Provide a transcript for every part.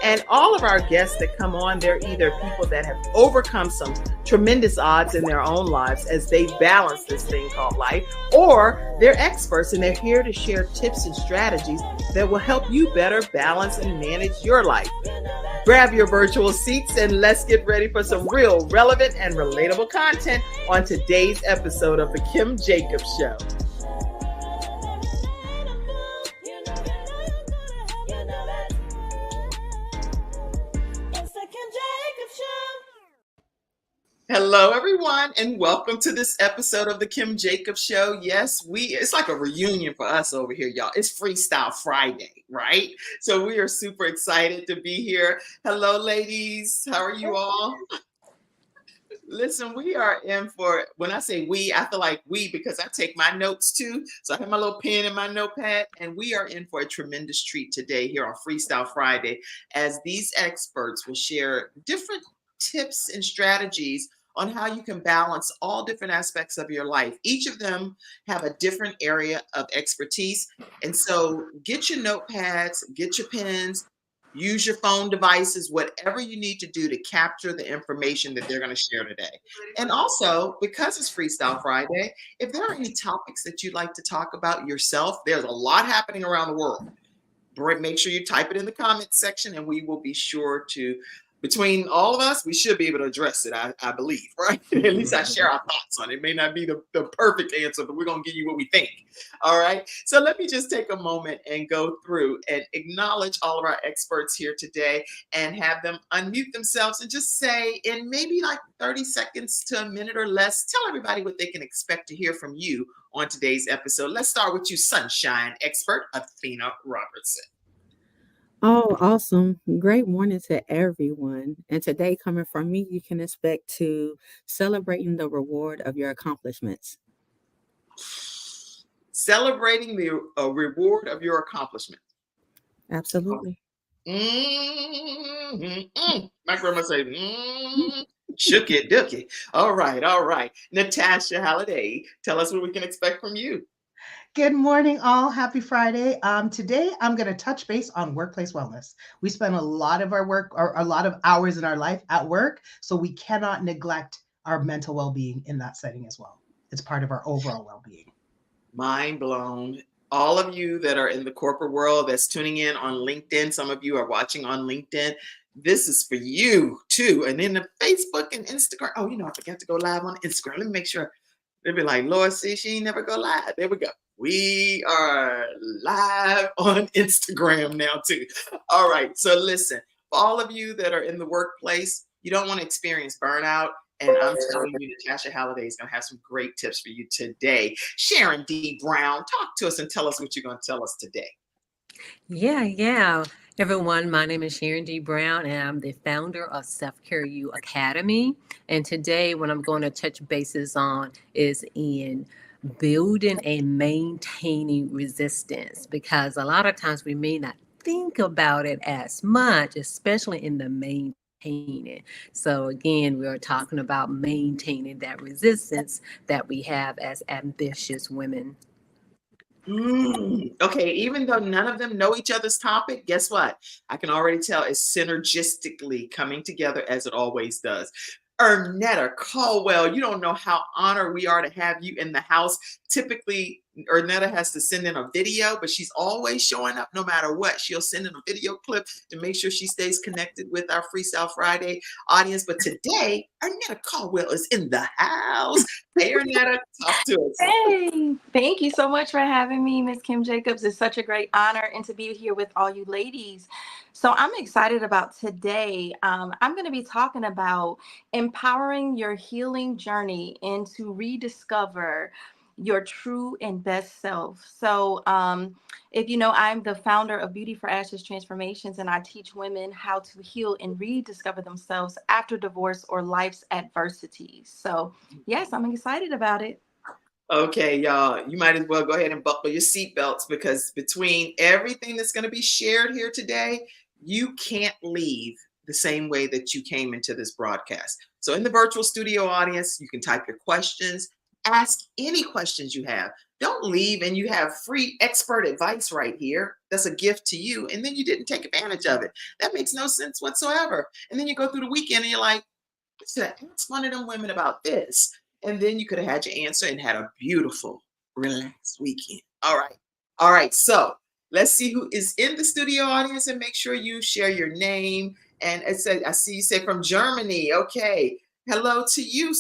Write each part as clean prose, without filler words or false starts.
And all of our guests that come on, they're either people that have overcome some tremendous odds in their own lives as they balance this thing called life, or they're experts and they're here to share tips and strategies that will help you better balance and manage your life. Grab your virtual seats and let's get ready for some real, relevant, and relatable content on today's episode of The Kim Jacobs Show. Hello, everyone, and welcome to this episode of The Kim Jacobs Show. Yes, it's like a reunion for us over here, y'all. It's Freestyle Friday, right? So we are super excited to be here. Hello, ladies. How are you all? Listen, we are in for, when I say we, I feel like we, because I take my notes too. So I have my little pen and my notepad, and we are in for a tremendous treat today here on Freestyle Friday, as these experts will share different tips and strategies on how you can balance all different aspects of your life. Each of them have a different area of expertise. And so get your notepads, get your pens, use your phone devices, whatever you need to do to capture the information that they're going to share today. And also, because it's Freestyle Friday, if there are any topics that you'd like to talk about yourself, there's a lot happening around the world. Make sure you type it in the comments section, and we will be sure to, between all of us, we should be able to address it, I believe, right? At least I share our thoughts on it. It may not be the perfect answer, but we're going to give you what we think. All right. So let me just take a moment and go through and acknowledge all of our experts here today and have them unmute themselves and just say, in maybe like 30 seconds to a minute or less, tell everybody what they can expect to hear from you on today's episode. Let's start with you, sunshine expert, Athena Robertson. Oh, awesome. Great morning to everyone. And today, coming from me, you can expect to celebrating the reward of your accomplishments. Celebrating the reward of your accomplishment. Absolutely. My grandma say, shooky dookie. All right. Natasha Halliday, tell us what we can expect from you. Good morning, all. Happy Friday. Today, I'm going to touch base on workplace wellness. We spend a lot of our work or a lot of hours in our life at work, so we cannot neglect our mental well-being in that setting as well. It's part of our overall well-being. Mind blown. All of you that are in the corporate world that's tuning in on LinkedIn, some of you are watching on LinkedIn. This is for you too. And then the Facebook and Instagram. Oh, I forgot to go live on Instagram. Let me make sure. They'll be like, Lord, see, she ain't never go live. There we go. We are live on Instagram now too. All right. So listen, for all of you that are in the workplace, you don't want to experience burnout. And I'm telling you, Natasha Halliday is going to have some great tips for you today. Sharon D. Brown, talk to us and tell us what you're going to tell us today. Yeah. Everyone, my name is Sharon D. Brown, and I'm the founder of Self-Care U Academy. And today, what I'm going to touch bases on is in building and maintaining resistance, because a lot of times we may not think about it as much, especially in the maintaining. So again, we are talking about maintaining that resistance that we have as ambitious women. Okay, even though none of them know each other's topic, guess what? I can already tell it's synergistically coming together as it always does. Ernetta Caldwell, you don't know how honored we are to have you in the house. Typically, Ernetta has to send in a video, but she's always showing up no matter what. She'll send in a video clip to make sure she stays connected with our Freestyle Friday audience. But today, Ernetta Caldwell is in the house. Hey, Ernetta, talk to us. Hey, thank you so much for having me, Miss Kim Jacobs. It's such a great honor and to be here with all you ladies. So I'm excited about today. I'm going to be talking about empowering your healing journey and to rediscover your true and best self. So if you know, I'm the founder of Beauty for Ashes Transformations, and I teach women how to heal and rediscover themselves after divorce or life's adversities. So yes, I'm excited about it. Okay, y'all, you might as well go ahead and buckle your seatbelts, because between everything that's going to be shared here today, you can't leave the same way that you came into this broadcast. So in the virtual studio audience, you can type your questions, Ask any questions you have. Don't leave and you have free expert advice right here. That's a gift to you. And then you didn't take advantage of it. That makes no sense whatsoever. And then you go through the weekend and you're like, I should have asked one of them women about this. And then you could have had your answer and had a beautiful, relaxed weekend. All right. All right. So let's see who is in the studio audience and make sure you share your name. And it said, I see you say from Germany. Okay. Hello to you.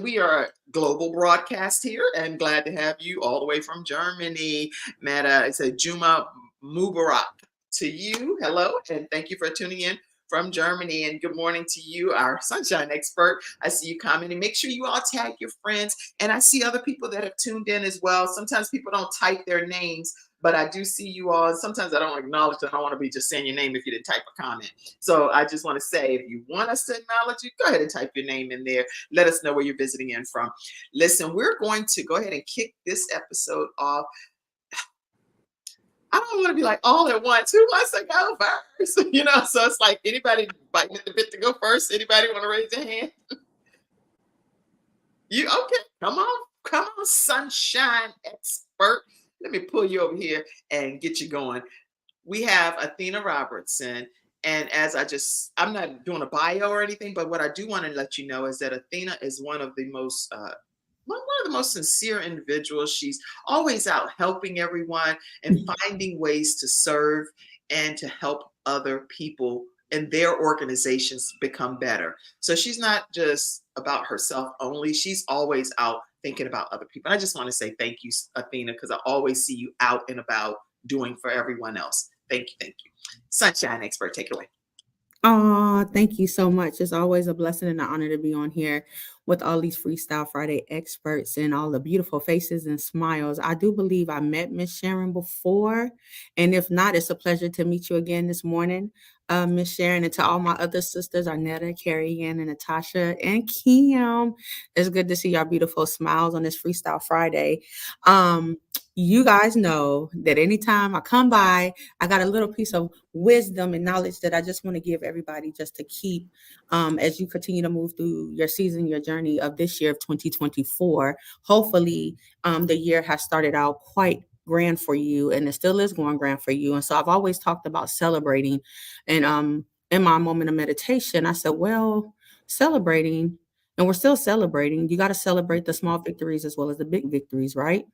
We are a global broadcast here and glad to have you all the way from Germany. Meta, it said Juma Mubarak to you. Hello, and thank you for tuning in from Germany. And good morning to you, our sunshine expert. I see you commenting. Make sure you all tag your friends. And I see other people that have tuned in as well. Sometimes people don't type their names, but I do see you all. Sometimes I don't acknowledge it. I don't want to be just saying your name if you didn't type a comment. So I just want to say, if you want us to acknowledge you, go ahead and type your name in there. Let us know where you're visiting in from. Listen, we're going to go ahead and kick this episode off. I don't want to be like all at once. Who wants to go first? So it's like anybody biting at the bit to go first. Anybody want to raise their hand? You okay? Come on, sunshine expert. Let me pull you over here and get you going. We have Athena Robertson. And I'm not doing a bio or anything, but what I do want to let you know is that Athena is one of the most sincere individuals. She's always out helping everyone and finding ways to serve and to help other people and their organizations become better. So she's not just about herself only. She's always out thinking about other people. And I just want to say thank you, Athena, because I always see you out and about doing for everyone else. Thank you. Thank you. Sunshine expert, take it away. Oh, thank you so much. It's always a blessing and an honor to be on here with all these FreeStyle Friday experts and all the beautiful faces and smiles. I do believe I met Miss Sharon before, and if not, it's a pleasure to meet you again this morning, Miss Sharon, and to all my other sisters, Ernetta, Carianne, and Natasha, and Kim. It's good to see your beautiful smiles on this FreeStyle Friday. You guys know that anytime I come by, I got a little piece of wisdom and knowledge that I just want to give everybody just to keep as you continue to move through your season, your journey of this year of 2024. Hopefully, the year has started out quite grand for you, and it still is going grand for you. And so I've always talked about celebrating. And in my moment of meditation, I said, well, celebrating, and we're still celebrating. You got to celebrate the small victories as well as the big victories, right?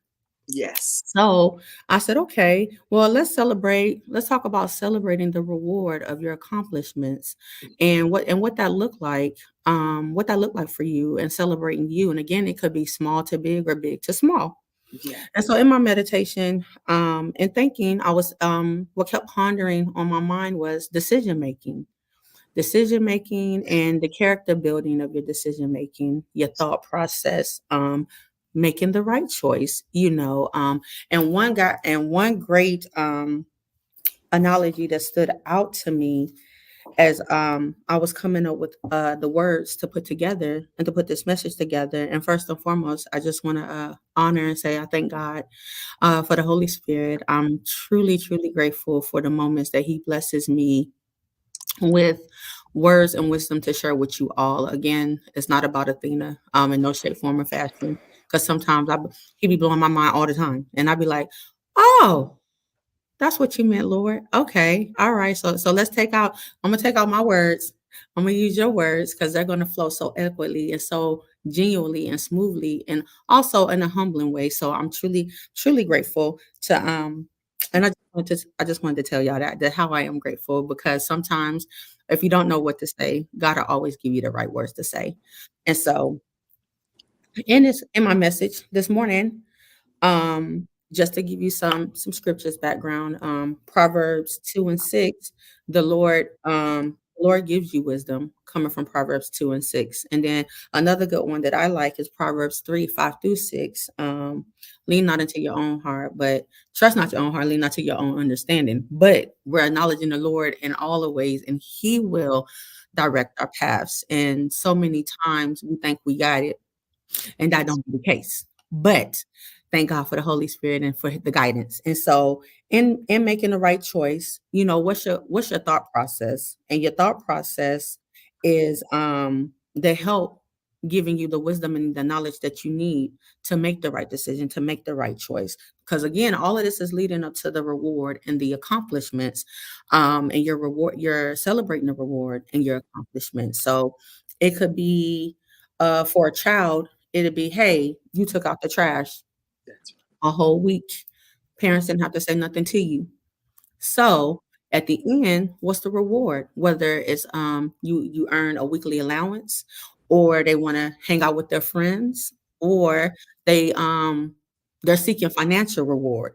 Yes. So I said, okay, well, let's celebrate. Let's talk about celebrating the reward of your accomplishments and what that looked like, for you and celebrating you. And again, it could be small to big or big to small. Yeah. And so in my meditation and thinking, I was what kept pondering on my mind was decision making and the character building of your decision making, your thought process, making the right choice, and one great analogy that stood out to me as I was coming up with the words to put together and to put this message together. And first and foremost, I just want to honor and say I thank God for the Holy Spirit. I'm truly, truly grateful for the moments that He blesses me with words and wisdom to share with you all. Again, it's not about Athena in no shape, form, or fashion. Because sometimes he be blowing my mind all the time. And I'd be like, oh, that's what you meant, Lord. Okay. All right. So I'm gonna take out my words. I'm gonna use your words because they're gonna flow so eloquently and so genuinely and smoothly and also in a humbling way. So I'm truly, truly grateful to and I just wanted to tell y'all that how I am grateful, because sometimes if you don't know what to say, God will always give you the right words to say. And so in my message this morning, just to give you some scriptures background, Proverbs 2:6, the Lord gives you wisdom, coming from Proverbs 2:6. And then another good one that I like is Proverbs 3:5-6. Lean not into your own heart, but trust not your own heart, lean not to your own understanding. But we're acknowledging the Lord in all the ways, and He will direct our paths. And so many times we think we got it, and that don't be the case. But thank God for the Holy Spirit and for the guidance. And so in making the right choice, what's your thought process? And your thought process is the help giving you the wisdom and the knowledge that you need to make the right decision, to make the right choice. Because again, all of this is leading up to the reward and the accomplishments. And your reward, you're celebrating the reward and your accomplishments. So it could be for a child, it'd be, hey, you took out the trash That's a whole week. Parents didn't have to say nothing to you. So at the end, what's the reward? Whether it's you earn a weekly allowance, or they want to hang out with their friends, or they they're seeking financial reward.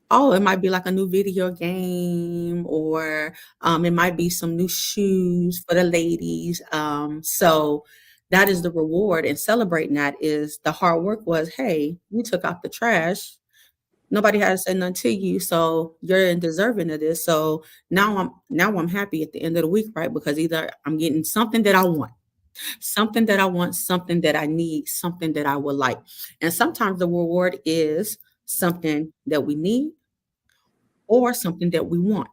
Oh, it might be like a new video game, or it might be some new shoes for the ladies. So that is the reward, and celebrating that is the hard work was, hey, you took out the trash. Nobody had to say nothing to you, so you're deserving of this. So now I'm happy at the end of the week, right? Because either I'm getting something that I want, something that I need, something that I would like. And sometimes the reward is something that we need or something that we want.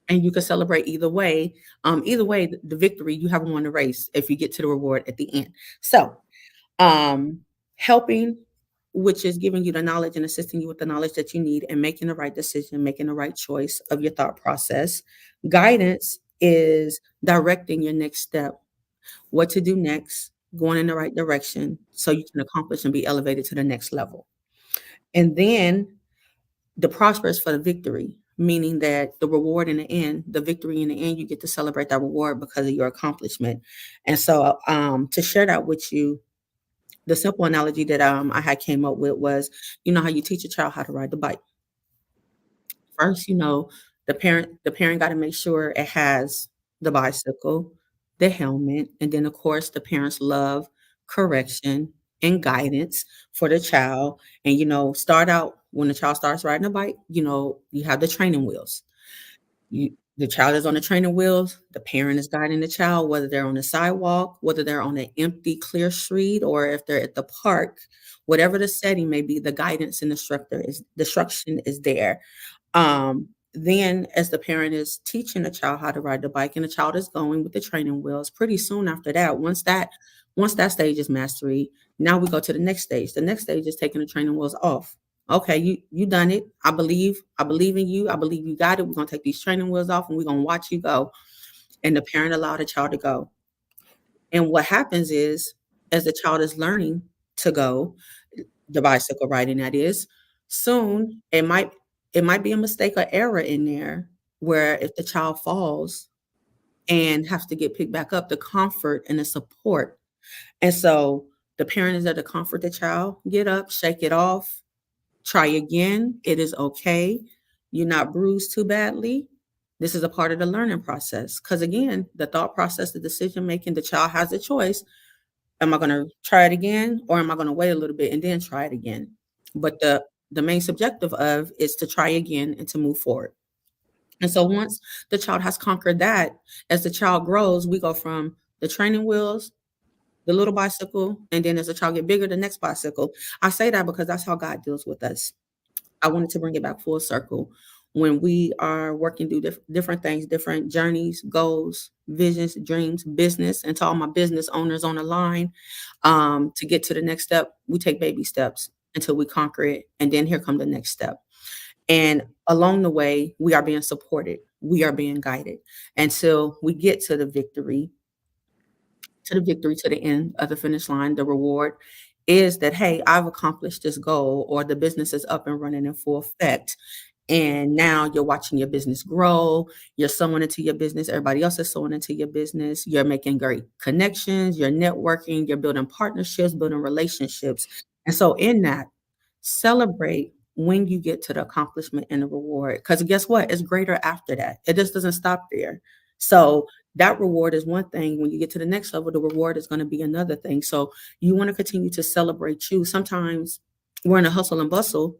And you can celebrate either way. Either way, the victory, you haven't won the race if you get to the reward at the end. So helping, which is giving you the knowledge and assisting you with the knowledge that you need and making the right decision, making the right choice of your thought process. Guidance is directing your next step, what to do next, going in the right direction so you can accomplish and be elevated to the next level. And then the prosperous for the victory, meaning that the reward in the end, the victory in the end, you get to celebrate that reward because of your accomplishment. And so to share that with you, the simple analogy that I had came up with was, you know how you teach a child how to ride the bike. First, the parent got to make sure it has the bicycle, the helmet, and then of course the parents love, correction, and guidance for the child. And start out when the child starts riding a bike, you have the training wheels. The child is on the training wheels, the parent is guiding the child, whether they're on the sidewalk, whether they're on an empty, clear street, or if they're at the park, whatever the setting may be, the guidance and the instruction is there. Then as the parent is teaching the child how to ride the bike and the child is going with the training wheels, pretty soon after that, once that stage is mastery, now we go to the next stage. The next stage is taking the training wheels off. Okay, you done it. I believe in you. I believe you got it. We're gonna take these training wheels off and we're gonna watch you go. And the parent allowed the child to go. And what happens is, as the child is learning to go, the bicycle riding that is, soon it might be a mistake or error in there where if the child falls and has to get picked back up, the comfort and the support. And so the parent is there to comfort the child, get up, shake it off, try again. It is okay. You're not bruised too badly. This is a part of the learning process. Because again, the thought process, the decision making, the child has a choice. Am I going to try it again, or am I going to wait a little bit and then try it again? But the main subjective of is to try again and to move forward. And so once the child has conquered that, as the child grows, we go from the training wheels, the little bicycle, and then as the child get bigger, the next bicycle. I say that because that's how God deals with us. I wanted to bring it back full circle. When we are working through different things, different journeys, goals, visions, dreams, business, and to all my business owners on the line, to get to the next step, we take baby steps until we conquer it. And then here come the next step. And along the way, we are being supported. We are being guided until we get to the end of the finish line. The reward is that, hey, I've accomplished this goal, or the business is up and running in full effect. And now you're watching your business grow. You're sewing into your business. Everybody else is sewing into your business. You're making great connections. You're networking. You're building partnerships, building relationships. And so in that, celebrate when you get to the accomplishment and the reward. Because guess what? It's greater after that. It just doesn't stop there. So that reward is one thing. When you get to the next level, the reward is going to be another thing. So you want to continue to celebrate you. Sometimes we're in a hustle and bustle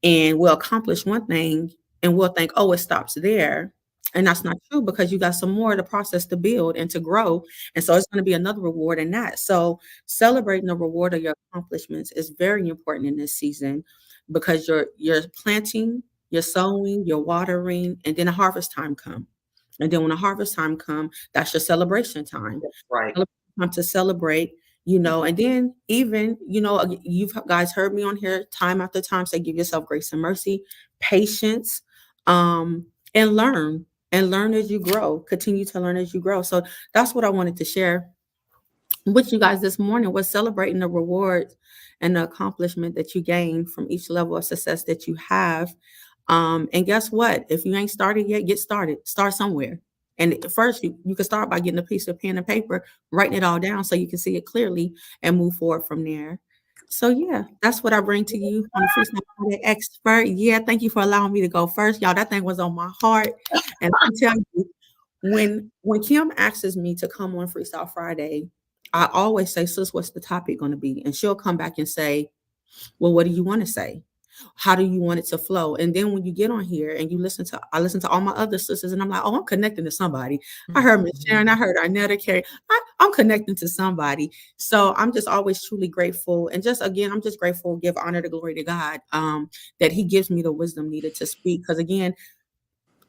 and we'll accomplish one thing and we'll think, oh, it stops there. And that's not true, because you got some more of the process to build and to grow. And so it's going to be another reward in that. So celebrating the reward of your accomplishments is very important in this season, because you're planting, you're sowing, you're watering, and then a harvest time come. And then when the harvest time come, that's your celebration time. right. Celebration time to celebrate, and then even, you've guys heard me on here time after time say, give yourself grace and mercy, patience, and learn as you grow, continue to learn as you grow. So that's what I wanted to share with you guys this morning, was celebrating the rewards and the accomplishment that you gain from each level of success that you have. And guess what? If you ain't started yet, get started. Start somewhere. And first, you can start by getting a piece of pen and paper, writing it all down so you can see it clearly and move forward from there. So yeah, that's what I bring to you on the Freestyle Friday Expert. Yeah, thank you for allowing me to go first, y'all. That thing was on my heart, and I tell you, when Kim asks me to come on Freestyle Friday, I always say, sis, what's the topic going to be? And she'll come back and say, well, what do you want to say? How do you want it to flow? And then when you get on here and I listen to all my other sisters, and I'm like, oh, I'm connecting to somebody. I heard Miss Sharon, I heard Ernetta, Carianne. I'm connecting to somebody. So I'm just always truly grateful. And just, again, I'm just grateful, give honor to glory to God, that he gives me the wisdom needed to speak. Because again,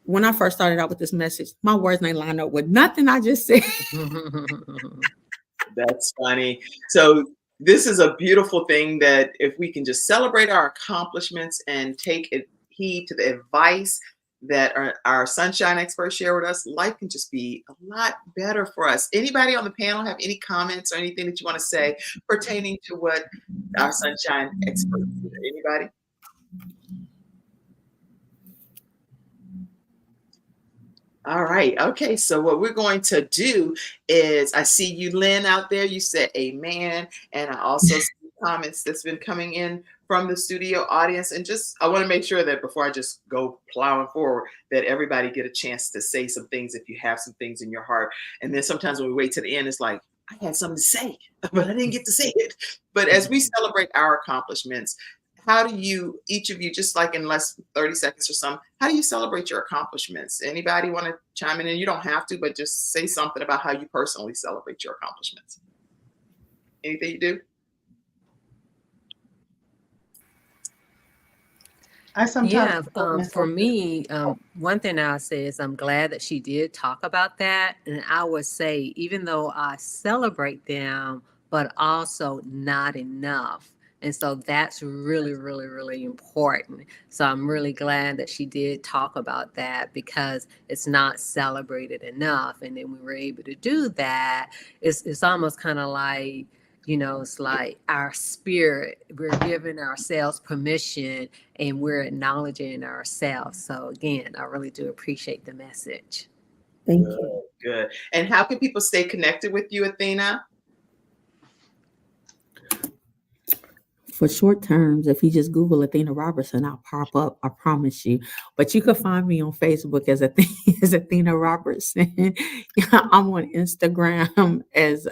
when I first started out with this message, my words may line up with nothing I just said. That's funny. So this is a beautiful thing, that if we can just celebrate our accomplishments and take heed to the advice that our sunshine experts share with us, life can just be a lot better for us. Anybody on the panel have any comments or anything that you want to say pertaining to what our sunshine experts do? Anybody? All right. Okay. So what we're going to do is, I see you, Lynn, out there. You said amen. And I also see comments that's been coming in from the studio audience. And just, I want to make sure that before I just go plowing forward, that everybody get a chance to say some things if you have some things in your heart. And then sometimes when we wait to the end, it's like, I had something to say, but I didn't get to say it. But as we celebrate our accomplishments, how do you, each of you, just like in less than 30 seconds or something, how do you celebrate your accomplishments? Anybody want to chime in? And you don't have to, but just say something about how you personally celebrate your accomplishments. Anything you do? I sometimes for me, one thing I'll say is I'm glad that she did talk about that. And I would say, even though I celebrate them, but also not enough. And so that's really, really, really important. So I'm really glad that she did talk about that, because it's not celebrated enough. And then we were able to do that. It's almost kind of like, it's like our spirit, we're giving ourselves permission and we're acknowledging ourselves. So again, I really do appreciate the message. Thank you. Good. And how can people stay connected with you, Athena? For short terms, if you just Google Athena Robertson, I'll pop up, I promise you. But you can find me on Facebook as Athena Robertson. I'm on Instagram as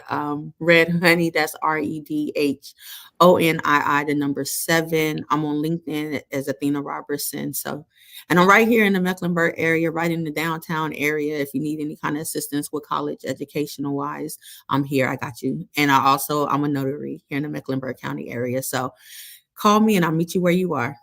Red Honey, that's REDHONII, the number 7. I'm on LinkedIn as Athena Robertson. So, and I'm right here in the Mecklenburg area, right in the downtown area. If you need any kind of assistance with college educational wise, I'm here. I got you. And I'm a notary here in the Mecklenburg County area. So call me and I'll meet you where you are.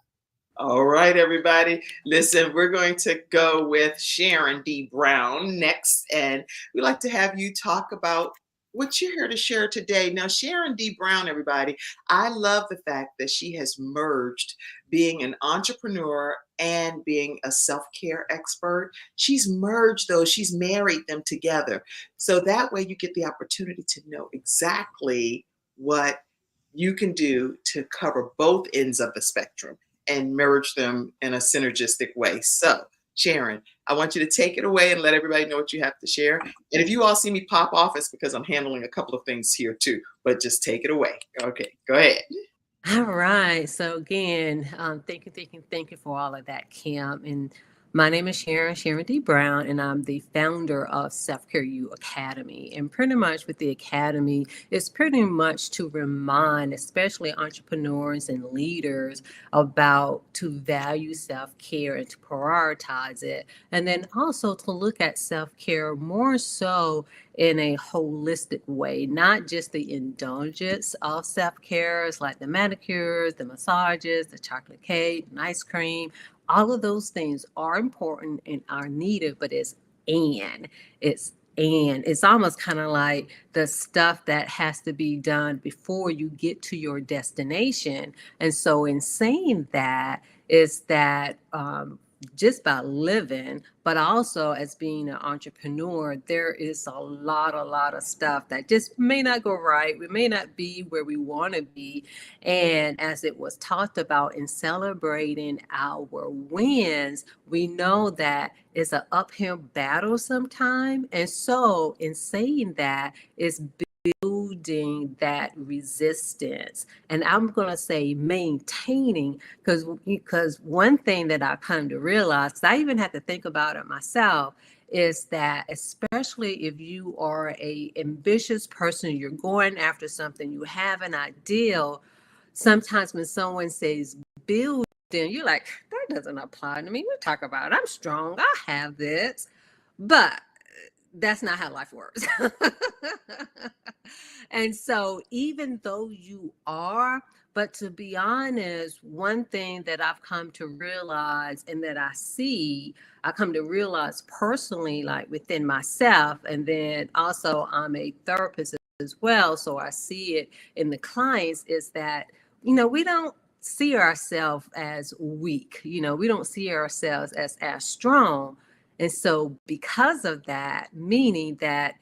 All right, everybody. Listen, we're going to go with Sharon D. Brown next. And we'd like to have you talk about what you're here to share today. Now, Sharon D. Brown, everybody, I love the fact that she has merged being an entrepreneur and being a self-care expert. She's merged those, she's married them together. So that way you get the opportunity to know exactly what you can do to cover both ends of the spectrum and merge them in a synergistic way. So, Sharon, I want you to take it away and let everybody know what you have to share. And if you all see me pop off, it's because I'm handling a couple of things here too, but just take it away. Okay, go ahead. All right. So again, thank you for all of that, Kim. And my name is Sharon D. Brown, and I'm the founder of Self Care U Academy. And pretty much with the Academy, it's pretty much to remind, especially entrepreneurs and leaders, about to value self-care and to prioritize it. And then also to look at self-care more so in a holistic way, not just the indulgence of self-care, like the manicures, the massages, the chocolate cake, and ice cream. All of those things are important and are needed, but it's And it's almost kind of like the stuff that has to be done before you get to your destination. And so in saying that is that just by living, but also as being an entrepreneur, there is a lot of stuff that just may not go right. We may not be where we want to be. And as it was talked about in celebrating our wins, we know that it's an uphill battle sometime. And so in saying that, it's building that resistance, and I'm going to say maintaining, because one thing that I come to realize, 'cause I even had to think about it myself, is that especially if you are a ambitious person, you're going after something, you have an ideal, sometimes when someone says building, you're like, that doesn't apply to me. We talk about it. I'm strong, I have this, but that's not how life works. And so even though you are, but to be honest, one thing that I've come to realize and that I come to realize personally, like within myself, and then also I'm a therapist as well, so I see it in the clients, is that, we don't see ourselves as weak. We don't see ourselves as strong. And so because of that, meaning that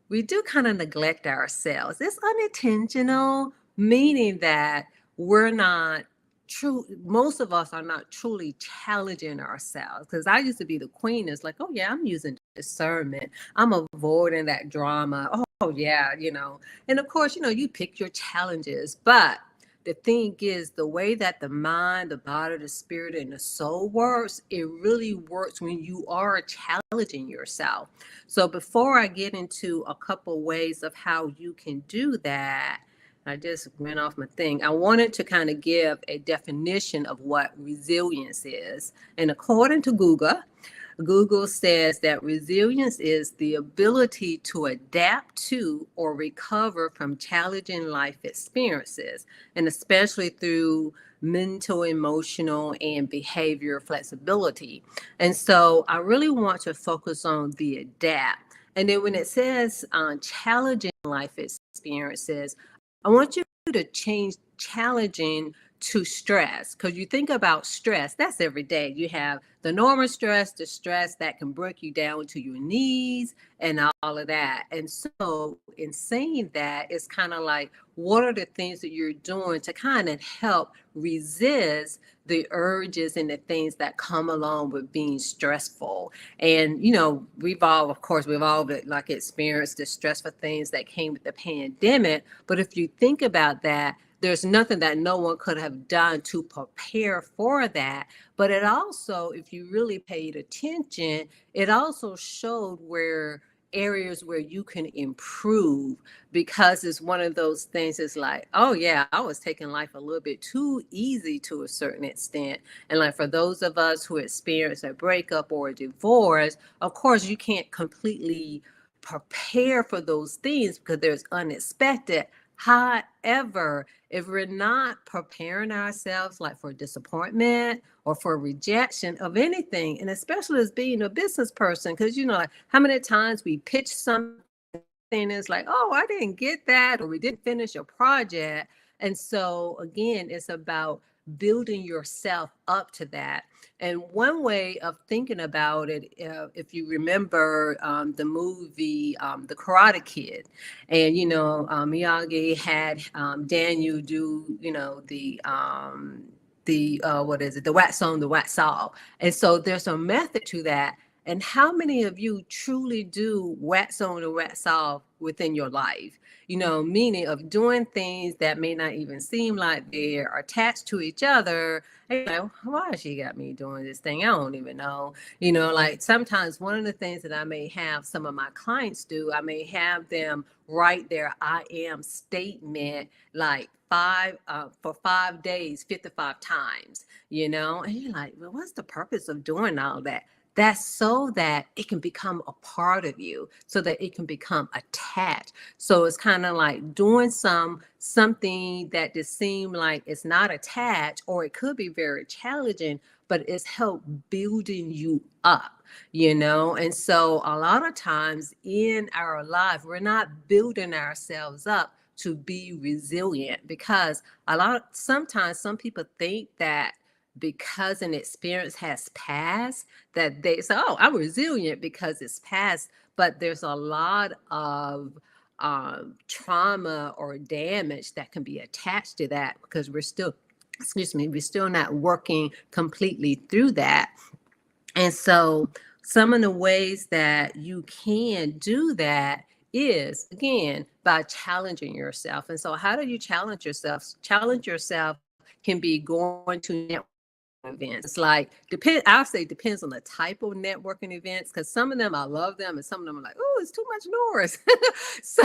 we do kind of neglect ourselves. It's unintentional, meaning that we're not true. Most of us are not truly challenging ourselves. Because I used to be the queen. It's like, oh yeah, I'm using discernment. I'm avoiding that drama. Oh yeah, And of course, you pick your challenges, but the thing is, the way that the mind, the body, the spirit, and the soul works, it really works when you are challenging yourself. So before I get into a couple ways of how you can do that, I just went off my thing. I wanted to kind of give a definition of what resilience is. And according to Google says that resilience is the ability to adapt to or recover from challenging life experiences, and especially through mental, emotional, and behavior flexibility. And so I really want to focus on the adapt. And then when it says challenging life experiences, I want you to change challenging to stress, because you think about stress, that's every day. You have the normal stress, the stress that can break you down to your knees and all of that. And so in saying that, it's kind of like, what are the things that you're doing to kind of help resist the urges and the things that come along with being stressful? And we've all like experienced the stressful things that came with the pandemic. But if you think about that, there's nothing that no one could have done to prepare for that. But it also, if you really paid attention, it also showed areas where you can improve, because it's one of those things. It's like, oh yeah, I was taking life a little bit too easy to a certain extent. And like for those of us who experience a breakup or a divorce, of course you can't completely prepare for those things because there's unexpected. However, if we're not preparing ourselves like for disappointment or for rejection of anything, and especially as being a business person, because like how many times we pitch something and it's like, oh, I didn't get that, or we didn't finish a project. And so again, it's about building yourself up to that. And one way of thinking about it, if you remember the movie The Karate Kid, and Miyagi had Daniel do the what is it, the wax on, the wax off. And so there's a method to that. And how many of you truly do wax on and wax off within your life? Meaning of doing things that may not even seem like they're attached to each other. And you're like, why has she got me doing this thing? I don't even know. Like sometimes one of the things that I may have some of my clients do, I may have them write their I am statement like for 5 days, 55 times, and you're like, well, what's the purpose of doing all that? That's so that it can become a part of you, so that it can become attached. So it's kind of like doing something that just seems like it's not attached, or it could be very challenging, but it's help building you up. you know? And so a lot of times in our life, we're not building ourselves up to be resilient, because sometimes some people think that because an experience has passed, that they say, oh, I'm resilient because it's past. But there's a lot of trauma or damage that can be attached to that, because we're still, we're still not working completely through that. And so some of the ways that you can do that is, again, by challenging yourself. And so how do you challenge yourself? Challenge yourself can be going to network events. It's like, I'll say depends on the type of networking events, because some of them I love them and some of them are like, oh, it's too much noise. So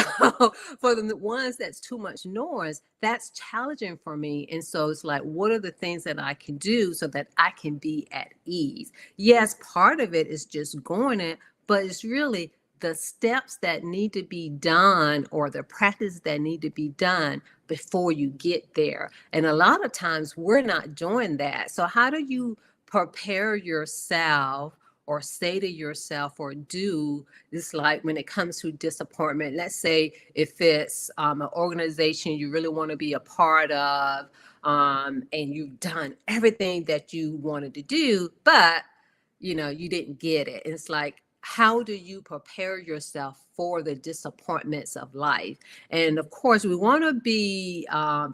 for the ones that's too much noise, that's challenging for me. And so it's like, what are the things that I can do so that I can be at ease? Yes, part of it is just going it, but it's really the steps that need to be done, or the practices that need to be done before you get there. And a lot of times we're not doing that. So how do you prepare yourself, or say to yourself, or do this, like when it comes to disappointment? Let's say if it's an organization you really want to be a part of, and you've done everything that you wanted to do, but you didn't get it. And it's like, how do you prepare yourself for the disappointments of life? And of course, we want to be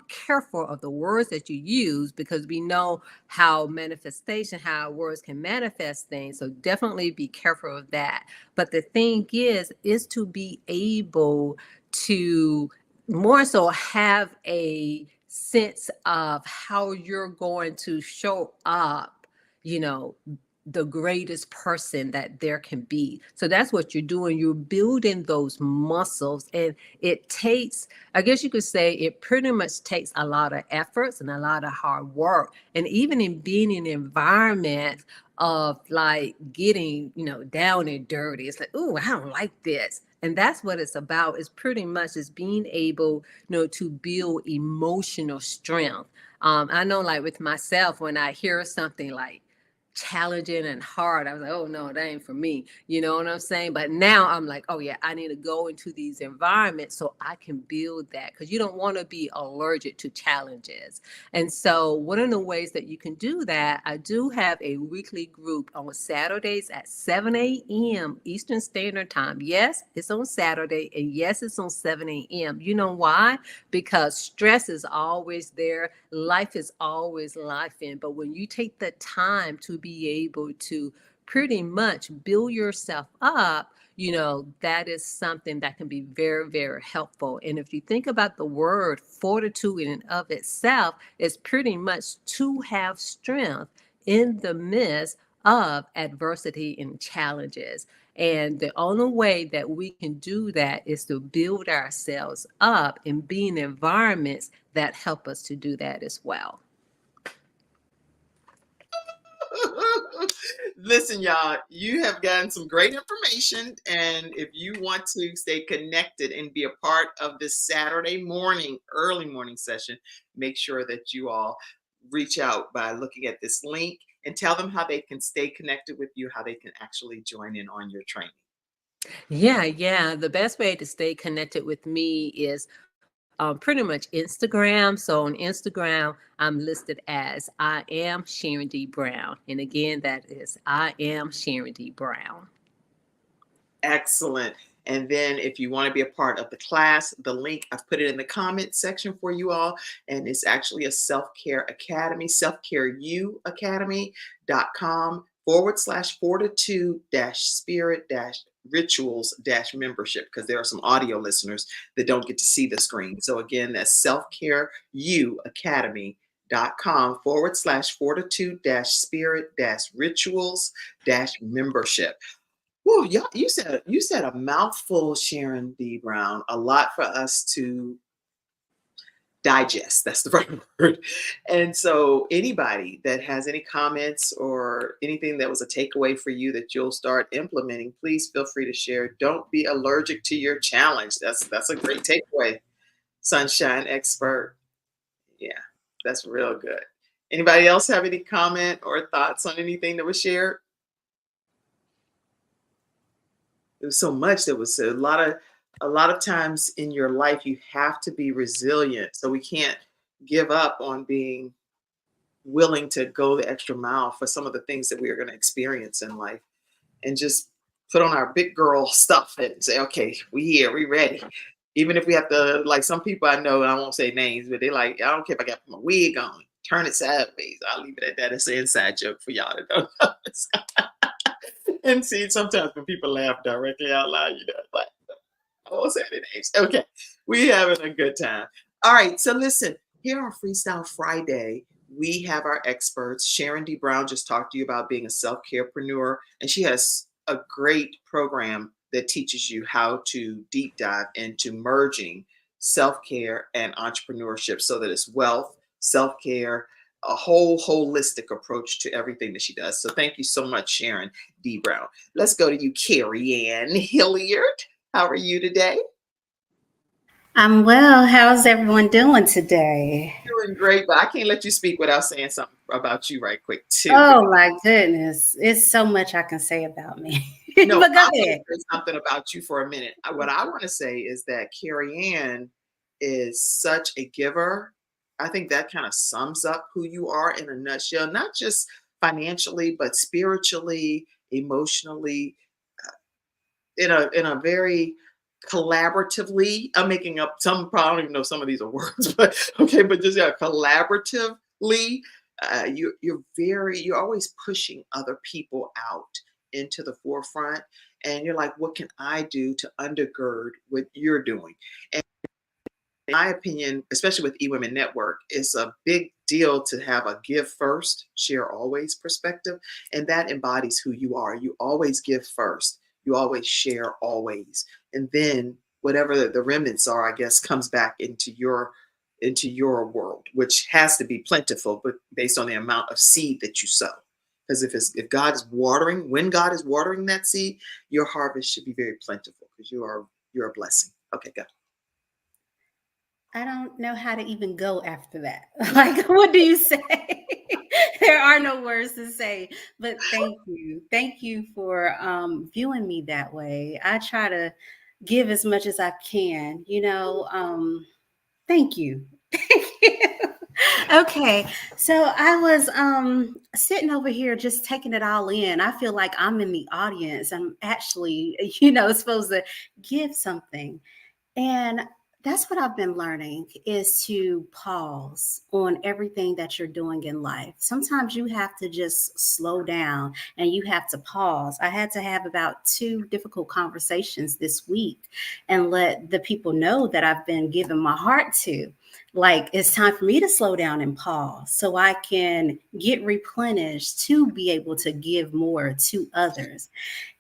careful of the words that you use, because we know how words can manifest things. So definitely be careful of that. But the thing is to be able to more so have a sense of how you're going to show up, the greatest person that there can be. So that's what you're doing. You're building those muscles, and it takes, I guess you could say, it pretty much takes a lot of efforts and a lot of hard work. And even in being in an environment of like getting, down and dirty, it's like, oh, I don't like this. And that's what it's about, is pretty much is being able, to build emotional strength. I know, like with myself, when I hear something like challenging and hard, I was like, oh no, that ain't for me. You know what I'm saying? But now I'm like, oh yeah, I need to go into these environments so I can build that, because you don't want to be allergic to challenges. And so one of the ways that you can do that, I do have a weekly group on Saturdays at 7 a.m. Eastern Standard Time. Yes, it's on Saturday, and yes, it's on 7 a.m. You know why? Because stress is always there. Life is always life in. But when you take the time to be able to pretty much build yourself up, that is something that can be very, very helpful. And if you think about the word fortitude in and of itself, it's pretty much to have strength in the midst of adversity and challenges. And the only way that we can do that is to build ourselves up and be in environments that help us to do that as well. Listen, y'all, you have gotten some great information. And if you want to stay connected and be a part of this Saturday morning, early morning session, make sure that you all reach out by looking at this link and tell them how they can stay connected with you, how they can actually join in on your training. Yeah. The best way to stay connected with me is pretty much Instagram. So on Instagram, I'm listed as I am Sharon D. Brown. And again, that is I am Sharon D. Brown. Excellent. And then if you want to be a part of the class, the link, I've put it in the comment section for you all. And it's actually a self-care academy, selfcareu.com/fortitude-spirit-rituals-membership, because there are some audio listeners that don't get to see the screen. So again, that's selfcareu.com/fortitude-spirit-rituals-membership. Whoa, y'all, you said a mouthful, Sharon D. Brown. A lot for us to digest. That's the right word. And so anybody that has any comments or anything that was a takeaway for you that you'll start implementing, please feel free to share. Don't be allergic to your challenge. That's a great takeaway. Sunshine expert. Yeah, that's real good. Anybody else have any comment or thoughts on anything that was shared? was so much. There was a lot of times in your life you have to be resilient. So we can't give up on being willing to go the extra mile for some of the things that we are going to experience in life, and just put on our big girl stuff and say, okay, we here, we ready. Even if we have to, like some people I know, I won't say names, but they like, I don't care if I got my wig on, turn it sideways. I'll leave it at that. It's an inside joke for y'all that don't know. And see, sometimes when people laugh directly out loud, like, I won't say any names. Okay, we having a good time. All right, so listen, here on Freestyle Friday, we have our experts. Sharon D. Brown just talked to you about being a self-carepreneur, and she has a great program that teaches you how to deep dive into merging self-care and entrepreneurship so that it's wealth, self-care, a whole holistic approach to everything that she does. So thank you so much, Sharon D. Brown. Let's go to you, Carianne Hilliard. How are you today? I'm well. How's everyone doing today? Doing great, but I can't let you speak without saying something about you right quick, too. Oh my goodness. It's so much I can say about me. No, But go I'm ahead. going to say something about you for a minute. What I want to say is that Carianne is such a giver. I think that kind of sums up who you are in a nutshell, not just financially, but spiritually, emotionally, in a very collaboratively. I'm making up some, I don't even know some of these are words, but okay, but just collaboratively, you're always pushing other people out into the forefront, and you're like, what can I do to undergird what you're doing? And in my opinion, especially with eWomen Network, it's a big deal to have a give first, share always perspective, and that embodies who you are. You always give first. You always share always, and then whatever the remnants are, I guess, comes back into your world, which has to be plentiful, but based on the amount of seed that you sow. Because if God is watering, when God is watering that seed, your harvest should be very plentiful because you're a blessing. Okay, go. I don't know how to even go after that. Like, what do you say? There are no words to say, but thank you. Thank you for viewing me that way. I try to give as much as I can, thank you. Thank you. Okay, so I was sitting over here just taking it all in. I feel like I'm in the audience. I'm actually, supposed to give something. And that's what I've been learning, is to pause on everything that you're doing in life. Sometimes you have to just slow down and you have to pause. I had to have about 2 difficult conversations this week and let the people know that I've been giving my heart to. Like, it's time for me to slow down and pause so I can get replenished to be able to give more to others.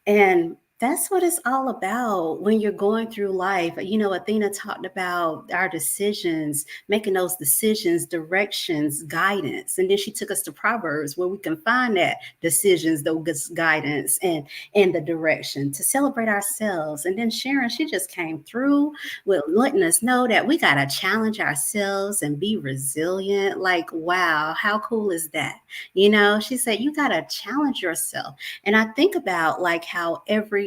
And that's what it's all about when you're going through life. Athena talked about our decisions, making those decisions, directions, guidance. And then she took us to Proverbs where we can find that decisions, those guidance, and the direction to celebrate ourselves. And then Sharon, she just came through with letting us know that we got to challenge ourselves and be resilient. Like, wow, how cool is that? She said, you got to challenge yourself. And I think about like how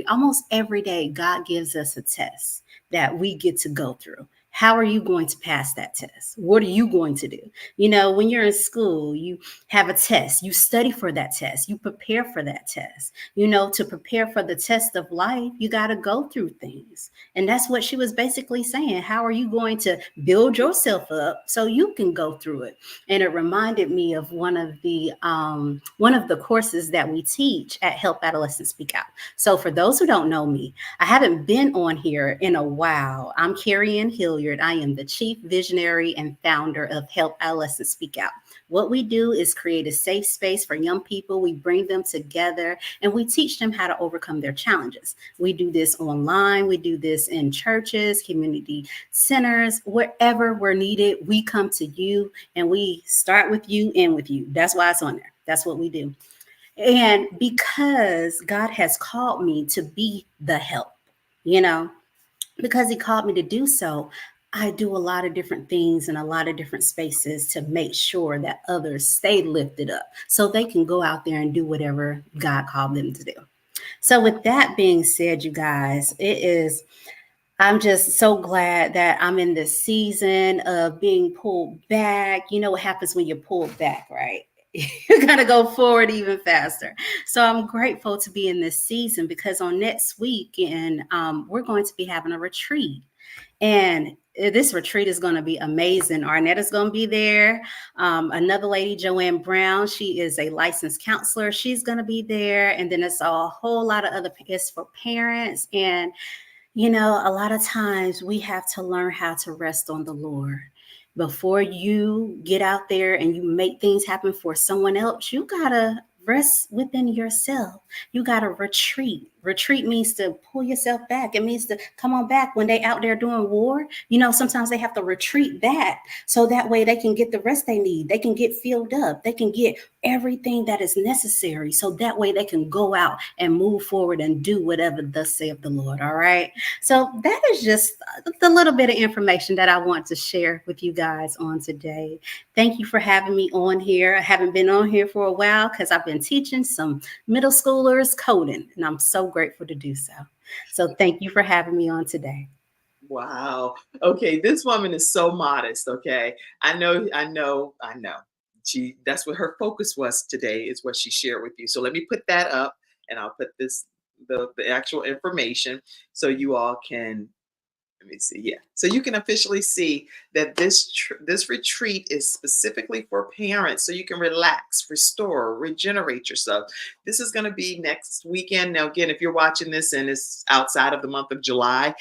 almost every day, God gives us a test that we get to go through. How are you going to pass that test? What are you going to do? When you're in school, you have a test, you study for that test, you prepare for that test. To prepare for the test of life, you got to go through things. And that's what she was basically saying. How are you going to build yourself up so you can go through it? And it reminded me of one of the courses that we teach at Help Adolescents Speak Out. So for those who don't know me, I haven't been on here in a while. I'm Carianne Hilliard. I am the chief visionary and founder of Help Adolescents Speak Out. What we do is create a safe space for young people. We bring them together and we teach them how to overcome their challenges. We do this online. We do this in churches, community centers, wherever we're needed. We come to you and we start with you, end with you. That's why it's on there. That's what we do. And because God has called me to be the help, because he called me to do so, I do a lot of different things in a lot of different spaces to make sure that others stay lifted up so they can go out there and do whatever God called them to do. So with that being said, you guys, I'm just so glad that I'm in this season of being pulled back. You know what happens when you're pulled back, right? You're going to go forward even faster. So I'm grateful to be in this season because on next weekend, we're going to be having a retreat. And this retreat is going to be amazing. Arnetta's going to be there. Another lady, Joanne Brown, she is a licensed counselor. She's going to be there. And then it's a whole lot of other, it's for parents. And you know, a lot of times we have to learn how to rest on the Lord. Before you get out there and you make things happen for someone else, you got to rest within yourself. You got to retreat. Retreat means to pull yourself back. It means to come on back when they out there doing war. You know, sometimes they have to retreat back so that way they can get the rest they need. They can get filled up. They can get everything that is necessary. So that way they can go out and move forward and do whatever thus saith the Lord. All right. So that is just the little bit of information that I want to share with you guys on today. Thank you for having me on here. I haven't been on here for a while because I've been teaching some middle schoolers coding, and I'm so grateful to do so. So thank you for having me on today. Wow. Okay, this woman is so modest. Okay, I know. That's what her focus was today, is what she shared with you. So let me put that up, and I'll put the actual information so you all can. Let me see. Yeah. So you can officially see that this retreat is specifically for parents, so you can relax, restore, regenerate yourself. This is going to be next weekend. Now, again, if you're watching this and it's outside of the month of July,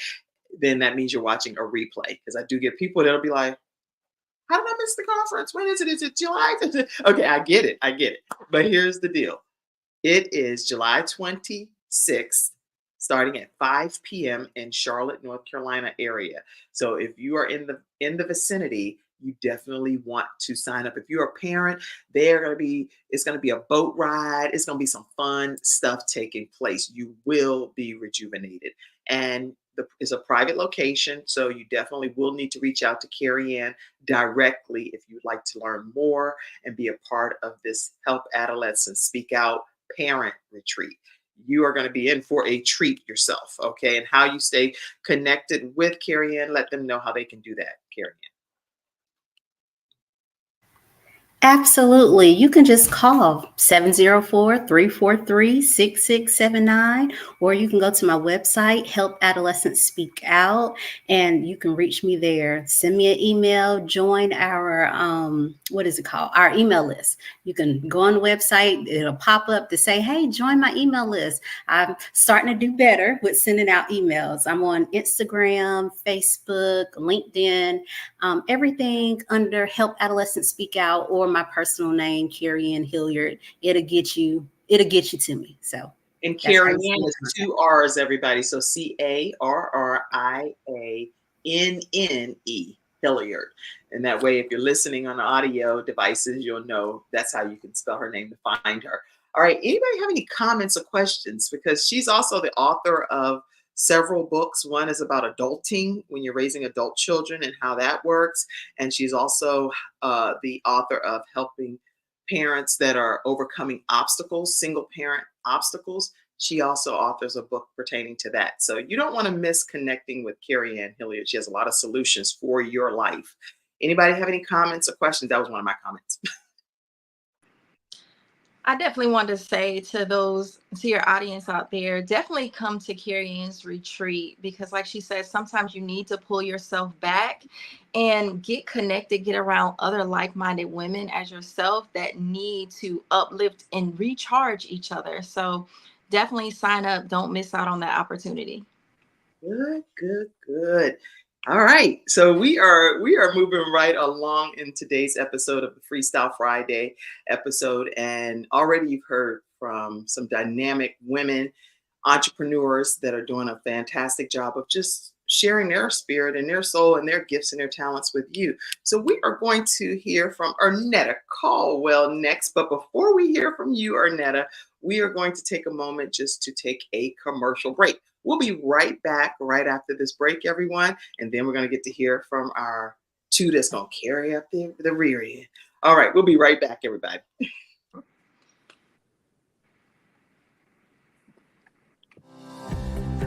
then that means you're watching a replay, because I do get people that'll be like, how did I miss the conference? When is it? Is it July? Okay, I get it. But here's the deal. It is July 26th, starting at 5 p.m. in Charlotte, North Carolina area. So if you are in the vicinity, you definitely want to sign up. If you're a parent, it's going to be a boat ride. It's going to be some fun stuff taking place. You will be rejuvenated. And it's a private location, so you definitely will need to reach out to Carianne directly if you'd like to learn more and be a part of this Help Adolescents Speak Out parent retreat. You are going to be in for a treat yourself, okay? And how you stay connected with Carianne, let them know how they can do that, Carianne. Absolutely. You can just call 704-343-6679, or you can go to my website, Help Adolescents Speak Out, and you can reach me there. Send me an email, join our, our email list. You can go on the website. It'll pop up to say, hey, join my email list. I'm starting to do better with sending out emails. I'm on Instagram, Facebook, LinkedIn, everything under Help Adolescents Speak Out, or my personal name, Carianne Hilliard. It'll get you to me. So, and Carianne is 2 R's, everybody. So Carrianne, Hilliard. And that way, if you're listening on audio devices, you'll know that's how you can spell her name to find her. All right. Anybody have any comments or questions? Because she's also the author of several books. One is about adulting, when you're raising adult children and how that works. And she's also the author of helping parents that are overcoming obstacles, single parent obstacles. She also authors a book pertaining to that. So you don't want to miss connecting with Carianne Hilliard. She has a lot of solutions for your life. Anybody have any comments or questions? That was one of my comments. I definitely want to say to your audience out there, definitely come to Carianne's retreat, because like she said, sometimes you need to pull yourself back and get connected, get around other like-minded women as yourself that need to uplift and recharge each other. So definitely sign up. Don't miss out on that opportunity. Good. All right. So we are moving right along in today's episode of the FreeStyle Friday episode. And already you've heard from some dynamic women entrepreneurs that are doing a fantastic job of just sharing their spirit and their soul and their gifts and their talents with you. So we are going to hear from Ernetta Caldwell next. But before we hear from you, Ernetta, we are going to take a moment just to take a commercial break. We'll be right back right after this break, everyone. And then we're going to get to hear from our 2 that's going to carry up the rear end. All right. We'll be right back, everybody.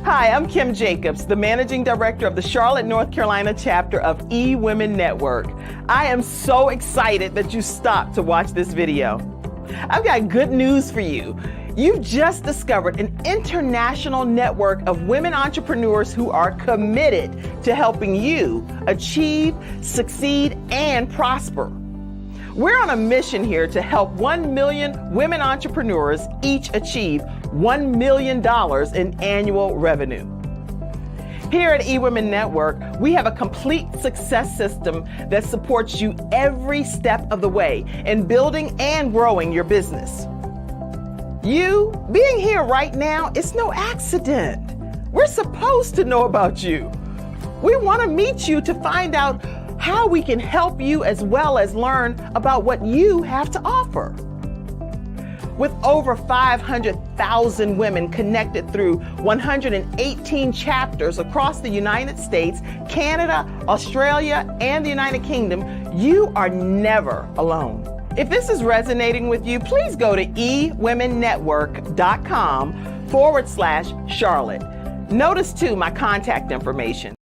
Hi, I'm Kim Jacobs, the Managing Director of the Charlotte, North Carolina chapter of eWomen Network. I am so excited that you stopped to watch this video. I've got good news for you. You've just discovered an international network of women entrepreneurs who are committed to helping you achieve, succeed, and prosper. We're on a mission here to help 1 million women entrepreneurs each achieve $1 million in annual revenue. Here at eWomen Network, we have a complete success system that supports you every step of the way in building and growing your business. You being here right now is no accident. We're supposed to know about you. We want to meet you to find out how we can help you as well as learn about what you have to offer. With over 500,000 women connected through 118 chapters across the United States, Canada, Australia, and the United Kingdom, you are never alone. If this is resonating with you, please go to ewomennetwork.com/Charlotte. Notice too my contact information.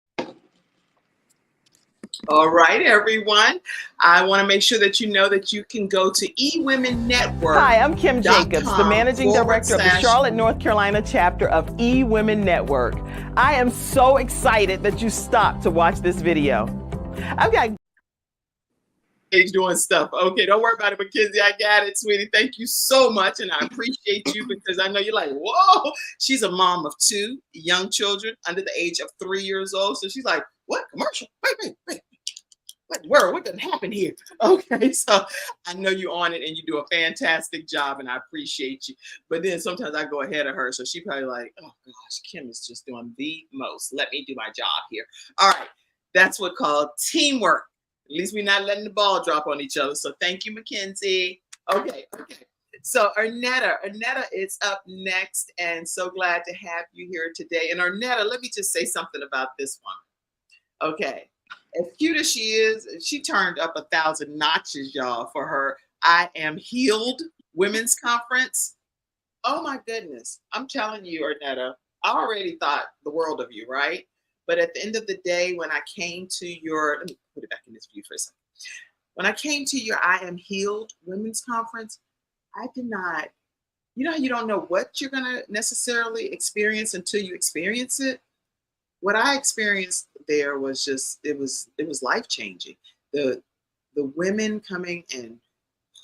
All right, everyone. I want to make sure that you know that you can go to eWomen Network. Hi, I'm Kim Jacobs, the Managing Director of the Charlotte, North Carolina chapter of eWomen Network. I am so excited that you stopped to watch this video. I've got doing stuff. Okay, don't worry about it, Mackenzie. I got it, sweetie. Thank you so much, and I appreciate you because I know you're like, whoa. She's a mom of 2 young children under the age of 3 years old. So she's like, what commercial? Wait. What didn't happen here? Okay, so I know you're on it and you do a fantastic job and I appreciate you. But then sometimes I go ahead of her. So she probably like, oh gosh, Kim is just doing the most. Let me do my job here. All right, that's what called teamwork. At least we're not letting the ball drop on each other. So thank you, Mackenzie. Okay. So Ernetta is up next and so glad to have you here today. And Ernetta, let me just say something about this one. Okay. As cute as she is, she turned up 1,000 notches, y'all, for her I Am Healed Women's Conference. Oh my goodness. I'm telling you, Ernetta, I already thought the world of you, right? But at the end of the day, when I came to your, let me put it back in this view for a second. When I came to your I Am Healed Women's Conference, I did not, you know, you don't know what you're going to necessarily experience until you experience it. What I experienced there was just, it was life-changing. The women coming and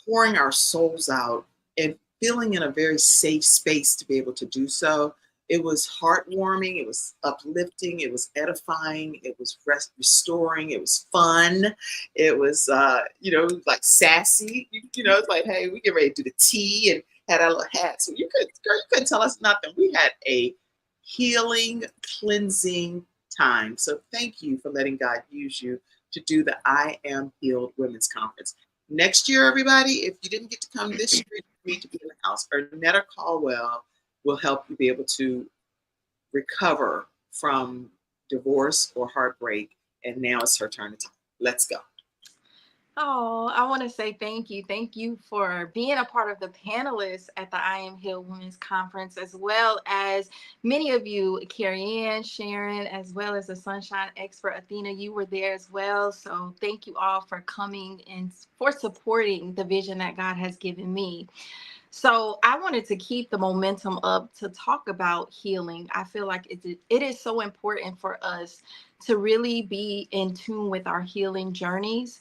pouring our souls out and feeling in a very safe space to be able to do so. It was heartwarming, it was uplifting, it was edifying, it was restoring, it was fun. It was, like sassy. It's like, hey, we get ready to do the tea and had our little hats. So you couldn't tell us nothing. We had a healing, cleansing time. So thank you for letting God use you to do the I Am Healed Women's Conference. Next year, everybody, if you didn't get to come this year, you need to be in the house. Ernetta Caldwell will help you be able to recover from divorce or heartbreak. And now it's her turn to talk. Let's go. Oh, I want to say thank you. Thank you for being a part of the panelists at the I Am Healed Women's Conference, as well as many of you, Carianne, Sharon, as well as the Sunshine Expert, Athena, you were there as well. So thank you all for coming and for supporting the vision that God has given me. So I wanted to keep the momentum up to talk about healing. I feel like it is so important for us to really be in tune with our healing journeys.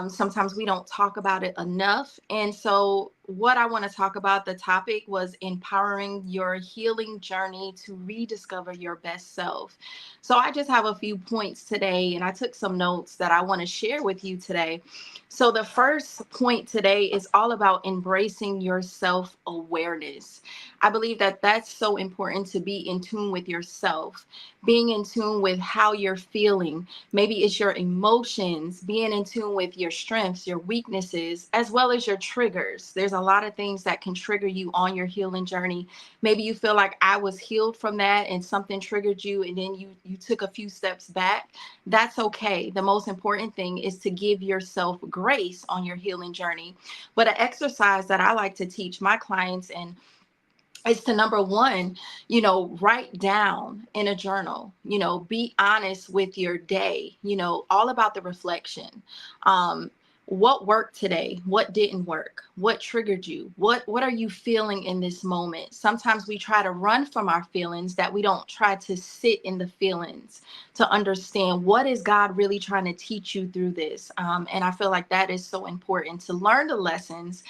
Sometimes we don't talk about it enough. And so what I want to talk about, the topic was empowering your healing journey to rediscover your best self. So I just have a few points today, and I took some notes that I want to share with you today. So the first point today is all about embracing your self-awareness. I believe that that's so important, to be in tune with yourself, being in tune with how you're feeling. Maybe it's your emotions, being in tune with your strengths, your weaknesses, as well as your triggers. There's a lot of things that can trigger you on your healing journey. Maybe you feel like I was healed from that and something triggered you and then you took a few steps back. That's okay. The most important thing is to give yourself grace on your healing journey. But an exercise that I like to teach my clients, and is to, number one, write down in a journal, be honest with your day, all about the reflection. What worked today? What didn't work? What triggered you? What are you feeling in this moment? Sometimes we try to run from our feelings, that we don't try to sit in the feelings to understand what is God really trying to teach you through this. And I feel like that is so important, to learn the lessons,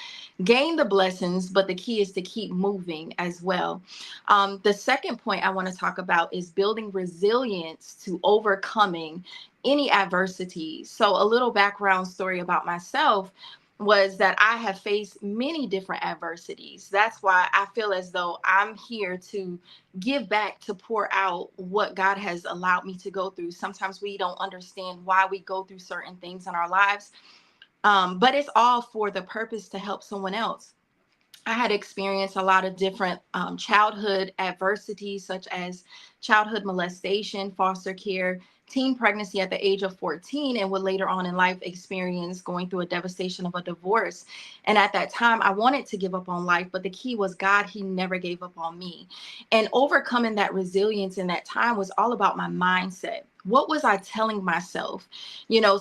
gain the blessings, but the key is to keep moving as well. The second point I want to talk about is building resilience to overcoming any adversity. So a little background story about myself was that I have faced many different adversities. That's why I feel as though I'm here to give back, to pour out what God has allowed me to go through. Sometimes we don't understand why we go through certain things in our lives, but it's all for the purpose to help someone else. I had experienced a lot of different childhood adversities, such as childhood molestation, foster care, teen pregnancy at the age of 14, and would later on in life experience going through a devastation of a divorce. And at that time, I wanted to give up on life, but the key was God. He never gave up on me. And overcoming that resilience in that time was all about my mindset. What was I telling myself?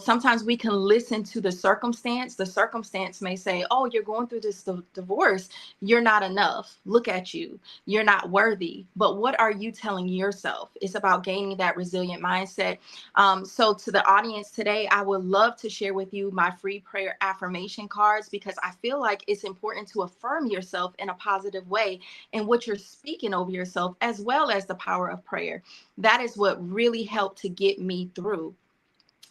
Sometimes we can listen to the circumstance. The circumstance may say, oh, you're going through this divorce. You're not enough. Look at you. You're not worthy. But what are you telling yourself? It's about gaining that resilient mindset. So to the audience today, I would love to share with you my free prayer affirmation cards, because I feel like it's important to affirm yourself in a positive way in what you're speaking over yourself, as well as the power of prayer. That is what really helped to get me through.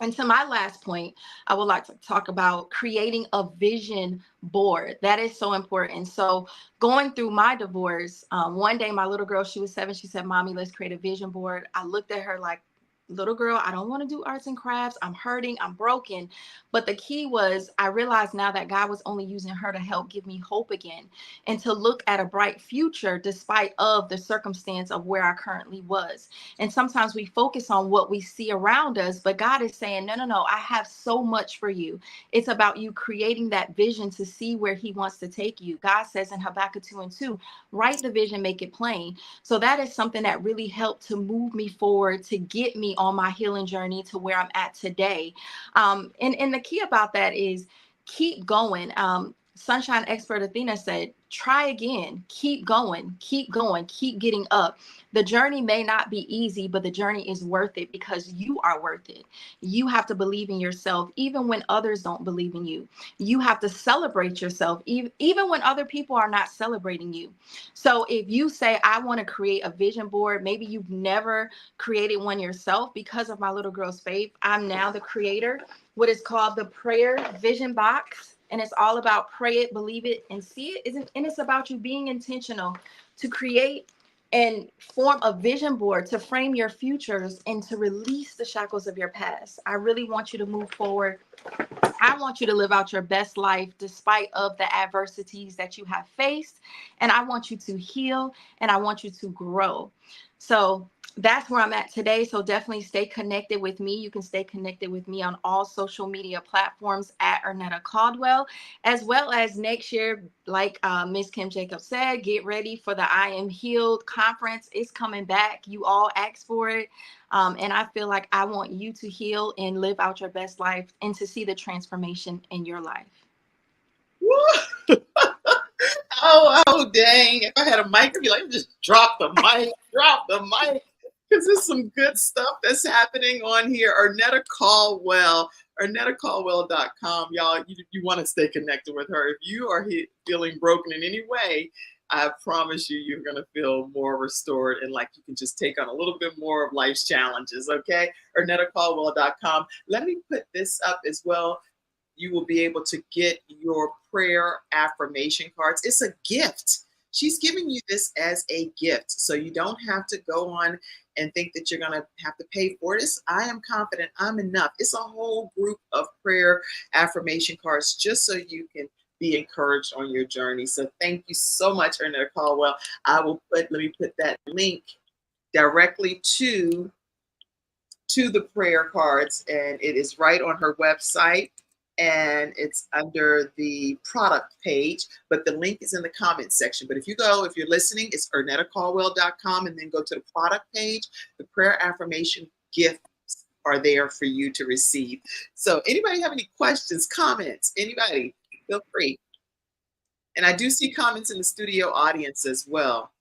And to my last point, I would like to talk about creating a vision board. That is so important. So going through my divorce, one day my little girl, she was 7, she said, Mommy, let's create a vision board. I looked at her like, little girl, I don't want to do arts and crafts. I'm hurting. I'm broken. But the key was, I realized now that God was only using her to help give me hope again, and to look at a bright future despite of the circumstance of where I currently was. And sometimes we focus on what we see around us, but God is saying, no, no, no, I have so much for you. It's about you creating that vision to see where he wants to take you. God says in Habakkuk 2:2, write the vision, make it plain. So that is something that really helped to move me forward, to get me on my healing journey to where I'm at today. And the key about that is keep going. Sunshine expert Athena said, try again, keep going, keep getting up. The journey may not be easy, but the journey is worth it, because you are worth it. You have to believe in yourself, even when others don't believe in you. You have to celebrate yourself, even when other people are not celebrating you. So if you say, I want to create a vision board, maybe you've never created one yourself. Because of my little girl's faith, I'm now the creator, what is called the prayer vision box. And it's all about pray it, believe it, and see it. And it's about you being intentional to create and form a vision board to frame your futures and to release the shackles of your past. I really want you to move forward. I want you to live out your best life despite of the adversities that you have faced. And I want you to heal, and I want you to grow. So that's where I'm at today. So definitely stay connected with me. You can stay connected with me on all social media platforms at Ernetta Caldwell, as well as next year, like Miss Kim Jacobs said, get ready for the I Am Healed conference. It's coming back. You all asked for it. And I feel like I want you to heal and live out your best life, and to see the transformation in your life. Oh, dang. If I had a mic, I'd be like, just drop the mic, because there's some good stuff that's happening on here. Ernetta Caldwell, ErnettaCaldwell.com. Y'all, you want to stay connected with her. If you are feeling broken in any way, I promise you're going to feel more restored, and like you can just take on a little bit more of life's challenges, okay? ErnettaCaldwell.com. Let me put this up as well. You will be able to get your prayer affirmation cards. It's a gift. She's giving you this as a gift, so you don't have to go on and think that you're going to have to pay for it. I am confident, I'm enough. It's a whole group of prayer affirmation cards just so you can be encouraged on your journey. So thank you so much, Ernetta Caldwell. Let me put that link directly to the prayer cards, and it is right on her website. and it's under the product page, but the link is in the comments section. But if you're listening, it's ErnettaCaldwell.com, and then go to the product page. The prayer affirmation gifts are there for you to receive. So anybody have any questions, comments? Anybody, feel free. And I do see comments in the studio audience as well.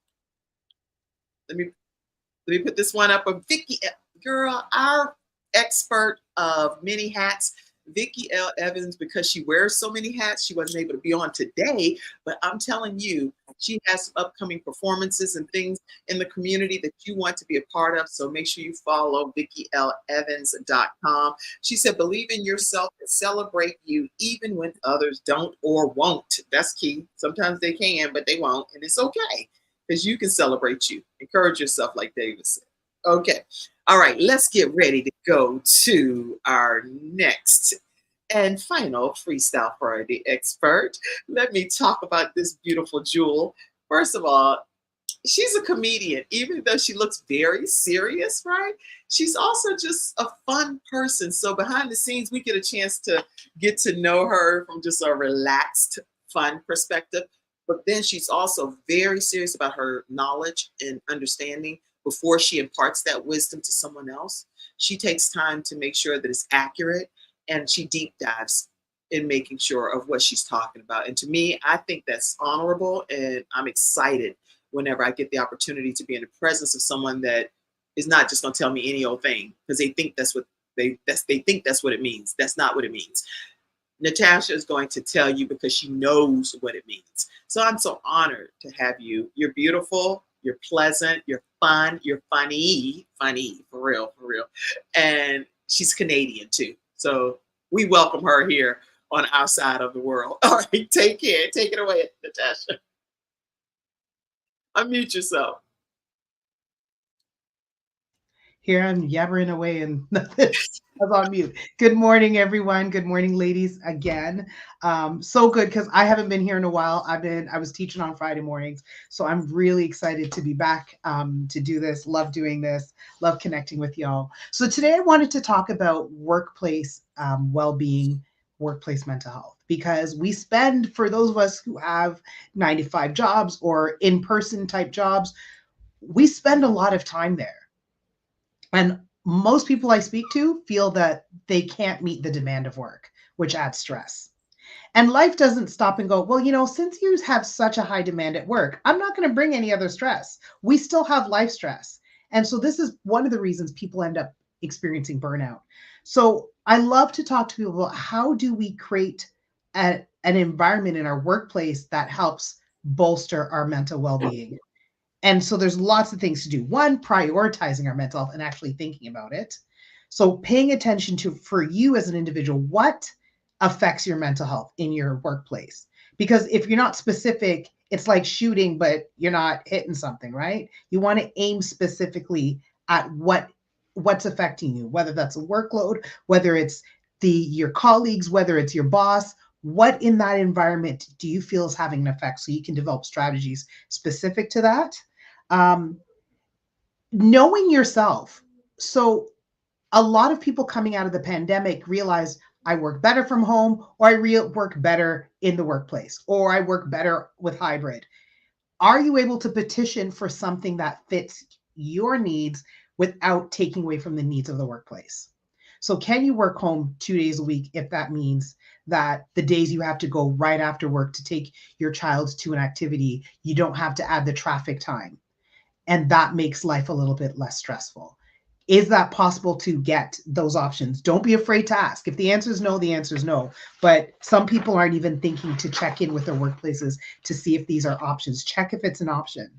Let me put this one up. Vicki, girl, our expert of many hats, Vicki L. Evans, because she wears so many hats, she wasn't able to be on today, but I'm telling you, she has some upcoming performances and things in the community that you want to be a part of. So make sure you follow VickiLEvans.com. She said, believe in yourself and celebrate you even when others don't or won't. That's key. Sometimes they can, but they won't. And it's okay because you can celebrate you. Encourage yourself, like David said. Okay. All right, let's get ready to go to our next and final Freestyle Friday expert. Let me talk about this beautiful jewel. First of all, she's a comedian, even though she looks very serious, right? She's also just a fun person. So behind the scenes, we get a chance to get to know her from just a relaxed, fun perspective. But then she's also very serious about her knowledge and understanding. Before she imparts that wisdom to someone else, she takes time to make sure that it's accurate, and she deep dives in making sure of what she's talking about. And to me, I think that's honorable, and I'm excited whenever I get the opportunity to be in the presence of someone that is not just going to tell me any old thing because they think that's what they think that's what it means. That's not what it means. Natasha is going to tell you because she knows what it means. So I'm so honored to have you. You're beautiful. You're pleasant, you're fun, you're funny, for real. And she's Canadian too. So we welcome her here on our side of the world. All right, take care. Take it away, Natasha. Unmute yourself. Here I'm yabbering away and I was on mute. Good morning, everyone. Good morning, ladies, again. So good because I haven't been here in a while. I was teaching on Friday mornings, so I'm really excited to be back to do this. Love doing this. Love connecting with y'all. So today I wanted to talk about workplace well-being, workplace mental health, because we spend, for those of us who have 9-to-5 jobs or in-person type jobs, we spend a lot of time there. And most people I speak to feel that they can't meet the demand of work, which adds stress. And life doesn't stop and go, well, since you have such a high demand at work, I'm not going to bring any other stress. We still have life stress. And so this is one of the reasons people end up experiencing burnout. So I love to talk to people about how do we create an environment in our workplace that helps bolster our mental well-being. And so there's lots of things to do. One, prioritizing our mental health and actually thinking about it. So paying attention to, for you as an individual, what affects your mental health in your workplace? Because if you're not specific, it's like shooting, but you're not hitting something, right? You want to aim specifically at what's affecting you, whether that's a workload, whether it's your colleagues, whether it's your boss. What in that environment do you feel is having an effect, so you can develop strategies specific to that? Knowing yourself. So a lot of people coming out of the pandemic realize I work better from home, or I work better in the workplace, or I work better with hybrid. Are you able to petition for something that fits your needs without taking away from the needs of the workplace? So can you work home 2 days a week if that means that the days you have to go right after work to take your child to an activity, you don't have to add the traffic time? And that makes life a little bit less stressful. Is that possible to get those options? Don't be afraid to ask. If the answer is no, the answer is no. But some people aren't even thinking to check in with their workplaces to see if these are options. Check if it's an option.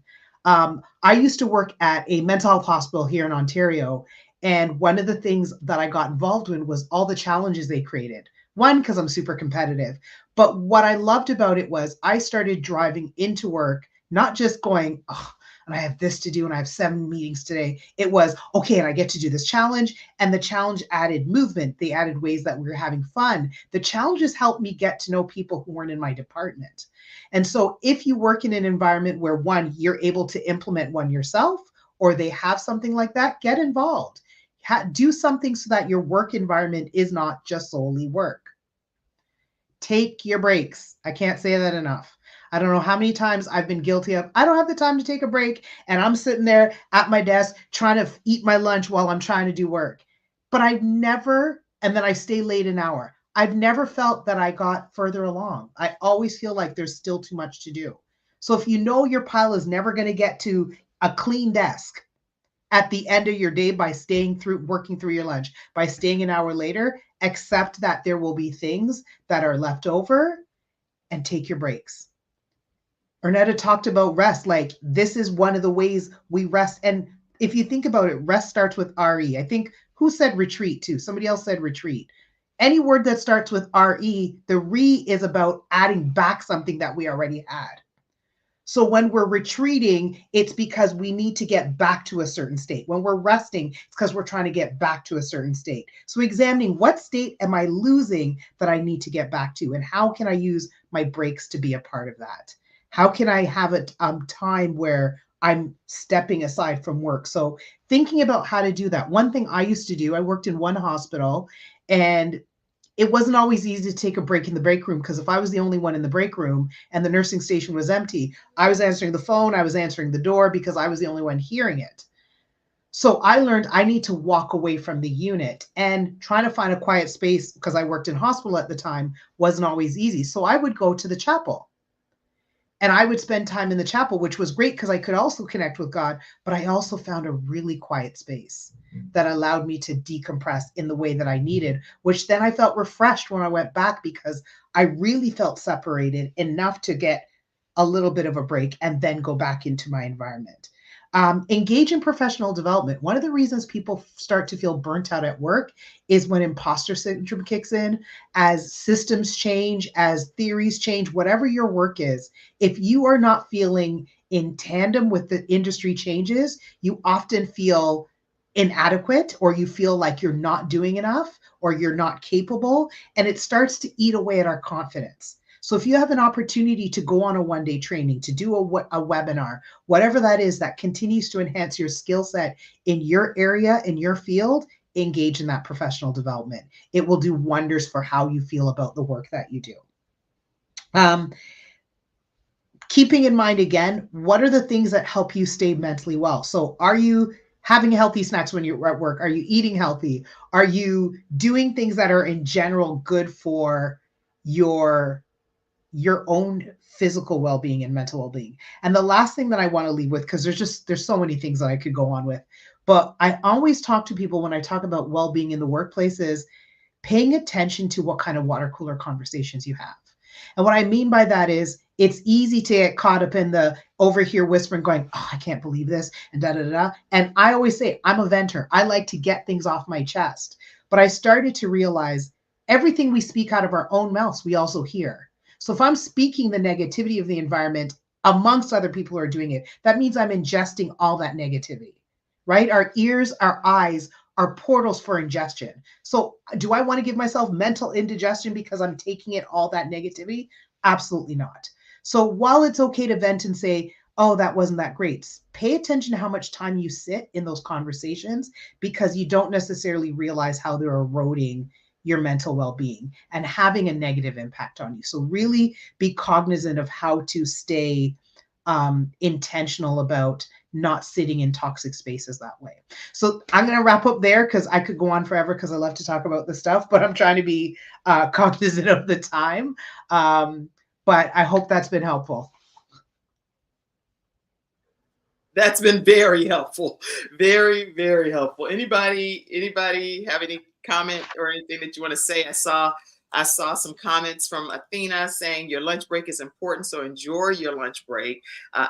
I used to work at a mental health hospital here in Ontario. And one of the things that I got involved in was all the challenges they created. One, because I'm super competitive. But what I loved about it was I started driving into work, not just going, oh, and I have this to do, and I have 7 meetings today. It was, okay, and I get to do this challenge. And the challenge added movement. They added ways that we were having fun. The challenges helped me get to know people who weren't in my department. And so if you work in an environment where, one, you're able to implement one yourself, or they have something like that, get involved. Do something so that your work environment is not just solely work. Take your breaks. I can't say that enough. I don't know how many times I've been guilty of, I don't have the time to take a break, and I'm sitting there at my desk trying to eat my lunch while I'm trying to do work. But I've never, and then I stay late an hour. I've never felt that I got further along. I always feel like there's still too much to do. So if you know your pile is never going to get to a clean desk at the end of your day by working through your lunch, by staying an hour later, accept that there will be things that are left over and take your breaks. Ernetta talked about rest. Like, this is one of the ways we rest. And if you think about it, rest starts with RE. I think, who said retreat too? Somebody else said retreat. Any word that starts with RE, the re is about adding back something that we already had. So when we're retreating, it's because we need to get back to a certain state. When we're resting, it's because we're trying to get back to a certain state. So examining, what state am I losing that I need to get back to? And how can I use my breaks to be a part of that? How can I have a time where I'm stepping aside from work? So thinking about how to do that. One thing I used to do, I worked in one hospital, and it wasn't always easy to take a break in the break room, because if I was the only one in the break room and the nursing station was empty, I was answering the phone, I was answering the door, because I was the only one hearing it. So I learned I need to walk away from the unit, and trying to find a quiet space, because I worked in hospital at the time, wasn't always easy. So I would go to the chapel. And I would spend time in the chapel, which was great because I could also connect with God, but I also found a really quiet space that allowed me to decompress in the way that I needed, which then I felt refreshed when I went back, because I really felt separated enough to get a little bit of a break and then go back into my environment. Engage in professional development. One of the reasons people start to feel burnt out at work is when imposter syndrome kicks in, as systems change, as theories change, whatever your work is. If you are not feeling in tandem with the industry changes, you often feel inadequate, or you feel like you're not doing enough, or you're not capable, and it starts to eat away at our confidence. So if you have an opportunity to go on a one-day training, to do a webinar, whatever that is that continues to enhance your skill set in your area, in your field, engage in that professional development. It will do wonders for how you feel about the work that you do. Keeping in mind, again, what are the things that help you stay mentally well? So are you having healthy snacks when you're at work? Are you eating healthy? Are you doing things that are in general good for your own physical well-being and mental well-being? And the last thing that I want to leave with, because there's so many things that I could go on with, but I always talk to people when I talk about well-being in the workplace is paying attention to what kind of water cooler conversations you have. And what I mean by that is, it's easy to get caught up in the over here whispering going, oh, I can't believe this, and da, da, da, da. And I always say, I'm a venter. I like to get things off my chest. But I started to realize everything we speak out of our own mouths, we also hear. So if I'm speaking the negativity of the environment amongst other people who are doing it, that means I'm ingesting all that negativity, right? Our ears, our eyes are portals for ingestion. So do I want to give myself mental indigestion because I'm taking in all that negativity? Absolutely not. So while it's okay to vent and say, oh, that wasn't that great, pay attention to how much time you sit in those conversations, because you don't necessarily realize how they're eroding your mental well-being and having a negative impact on you. So really be cognizant of how to stay intentional about not sitting in toxic spaces that way. So I'm going to wrap up there, because I could go on forever, because I love to talk about this stuff, but I'm trying to be cognizant of the time. But I hope that's been helpful. That's been very helpful. Very, very helpful. Anybody have any comment or anything that you want to say? I saw some comments from Athena saying your lunch break is important, so enjoy your lunch break.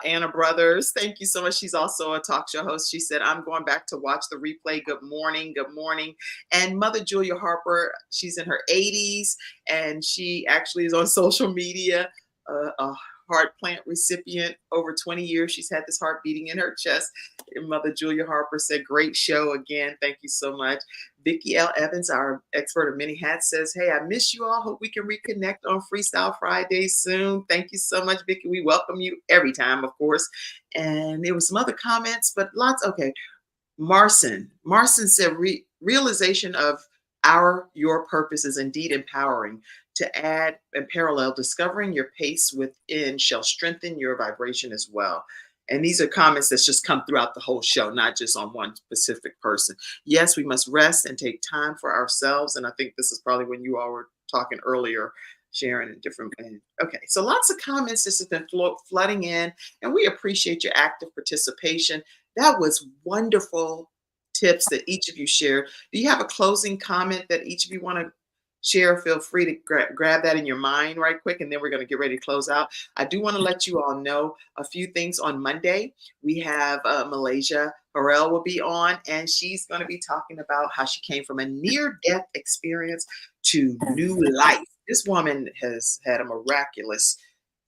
Anna Brothers, thank you so much. She's also a talk show host. She said, I'm going back to watch the replay. Good morning. Good morning. And Mother Julia Harper, she's in her 80s, and she actually is on social media, a heart plant recipient. Over 20 years, she's had this heart beating in her chest. And Mother Julia Harper said, great show again. Thank you so much. Vicki L. Evans, our expert of many hats, says, hey, I miss you all. Hope we can reconnect on FreeStyle Friday soon. Thank you so much, Vicki. We welcome you every time, of course. And there were some other comments, but lots. Okay. Marcin said, realization of your purpose is indeed empowering. to add in parallel, discovering your pace within shall strengthen your vibration as well. And these are comments that's just come throughout the whole show, not just on one specific person. Yes, we must rest and take time for ourselves. And I think this is probably when you all were talking earlier, Sharon, and different. Okay, so lots of comments just have been flooding in, and we appreciate your active participation. That was wonderful tips that each of you shared. Do you have a closing comment that each of you want to share? Feel free to grab that in your mind right quick, and then we're going to get ready to close out. I do want to let you all know a few things. On Monday, we have Malaysia Harrell will be on, and she's going to be talking about how she came from a near-death experience to new life. This woman has had a miraculous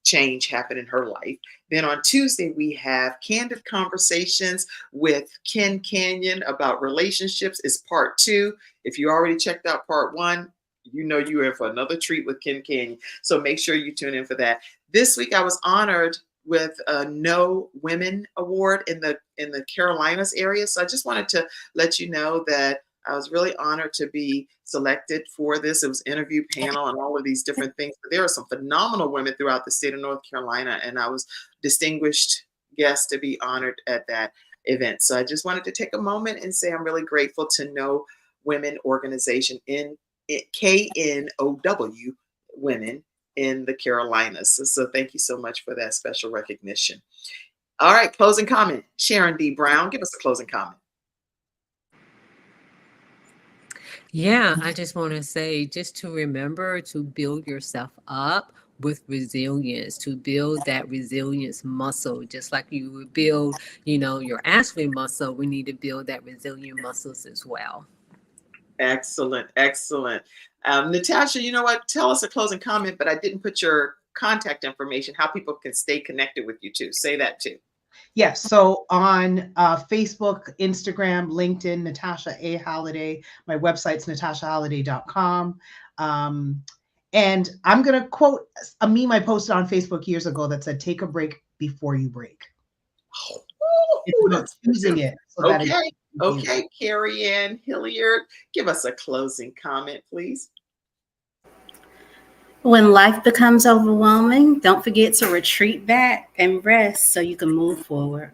change happen in her life. Then on Tuesday, we have Candid Conversations with Ken Canyon about relationships is part 2. If you already checked out part 1, you know you're in for another treat with Ken Canyon. So make sure you tune in for that. This week, I was honored with a No Women Award in the Carolinas area. So I just wanted to let you know that I was really honored to be selected for this. It was interview panel and all of these different things. But there are some phenomenal women throughout the state of North Carolina, and I was distinguished guest to be honored at that event. So I just wanted to take a moment and say I'm really grateful to No Women organization in KNOW Women in the Carolinas. So thank you so much for that special recognition. All right, closing comment. Sharon D. Brown, give us a closing comment. Yeah, I just want to say just to remember to build yourself up with resilience, to build that resilience muscle, just like you would build, your athlete muscle. We need to build that resilient muscles as well. Excellent, excellent. Natasha, you know what? Tell us a closing comment, but I didn't put your contact information, how people can stay connected with you too. Say that too. Yes. So on Facebook, Instagram, LinkedIn, Natasha A. Halliday. My website's natashahalliday.com. And I'm going to quote a meme I posted on Facebook years ago that said, take a break before you break. It's about choosing it. So okay. Okay. Carianne Hilliard, give us a closing comment, please. When life becomes overwhelming, don't forget to retreat back and rest so you can move forward.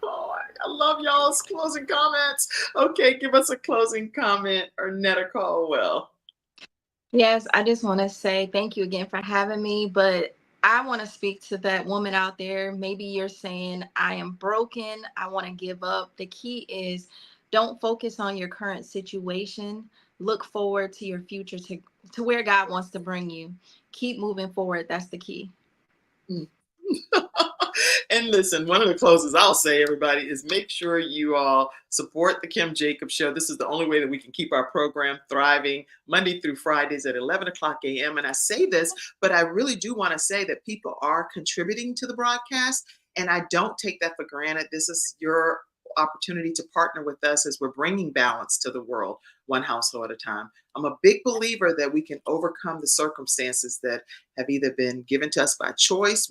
Oh, I love y'all's closing comments. Okay, give us a closing comment, Ernetta Caldwell. Yes, I just want to say thank you again for having me, but I want to speak to that woman out there. Maybe you're saying, I am broken, I want to give up. The key is don't focus on your current situation. Look forward to your future, to where God wants to bring you. Keep moving forward. That's the key. And listen, one of the closes I'll say, everybody, is make sure you all support the Kim Jacobs Show. This is the only way that we can keep our program thriving Monday through Fridays at 11 o'clock a.m. And I say this, but I really do want to say that people are contributing to the broadcast, and I don't take that for granted. This is your opportunity to partner with us as we're bringing balance to the world, one household at a time. I'm a big believer that we can overcome the circumstances that have either been given to us by choice,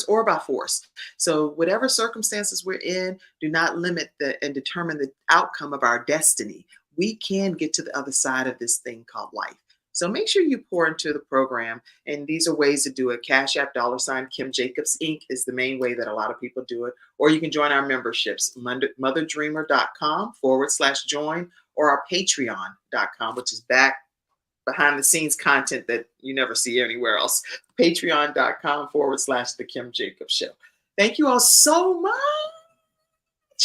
or by force. So whatever circumstances we're in, do not limit and determine the outcome of our destiny. We can get to the other side of this thing called life. So make sure you pour into the program. And these are ways to do it. Cash App, $ Kimjacobsinc is the main way that a lot of people do it. Or you can join our memberships, motherdreamer.com/join, or our patreon.com, which is behind the scenes content that you never see anywhere else. Patreon.com/The Kim Jacobs Show. Thank you all so much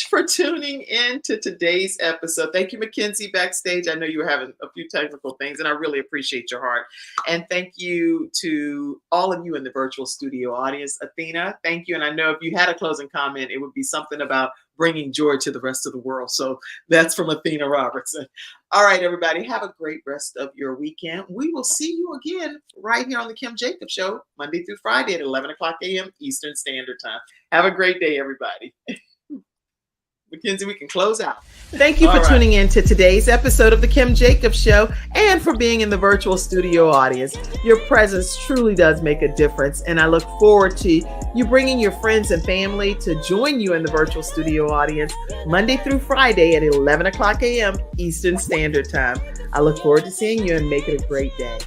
for tuning in to today's episode. Thank you, Mackenzie, backstage. I know you were having a few technical things, and I really appreciate your heart. And thank you to all of you in the virtual studio audience. Athena, thank you. And I know if you had a closing comment, it would be something about bringing joy to the rest of the world. So that's from Athena Robertson. All right, everybody, have a great rest of your weekend. We will see you again right here on the Kim Jacobs Show, Monday through Friday at 11 o'clock a.m. Eastern Standard Time. Have a great day, everybody. Mackenzie, we can close out. Thank you for tuning in to today's episode of the Kim Jacobs Show, and for being in the virtual studio audience. Your presence truly does make a difference, and I look forward to you bringing your friends and family to join you in the virtual studio audience Monday through Friday at 11 o'clock a.m. Eastern Standard Time. I look forward to seeing you, and make it a great day.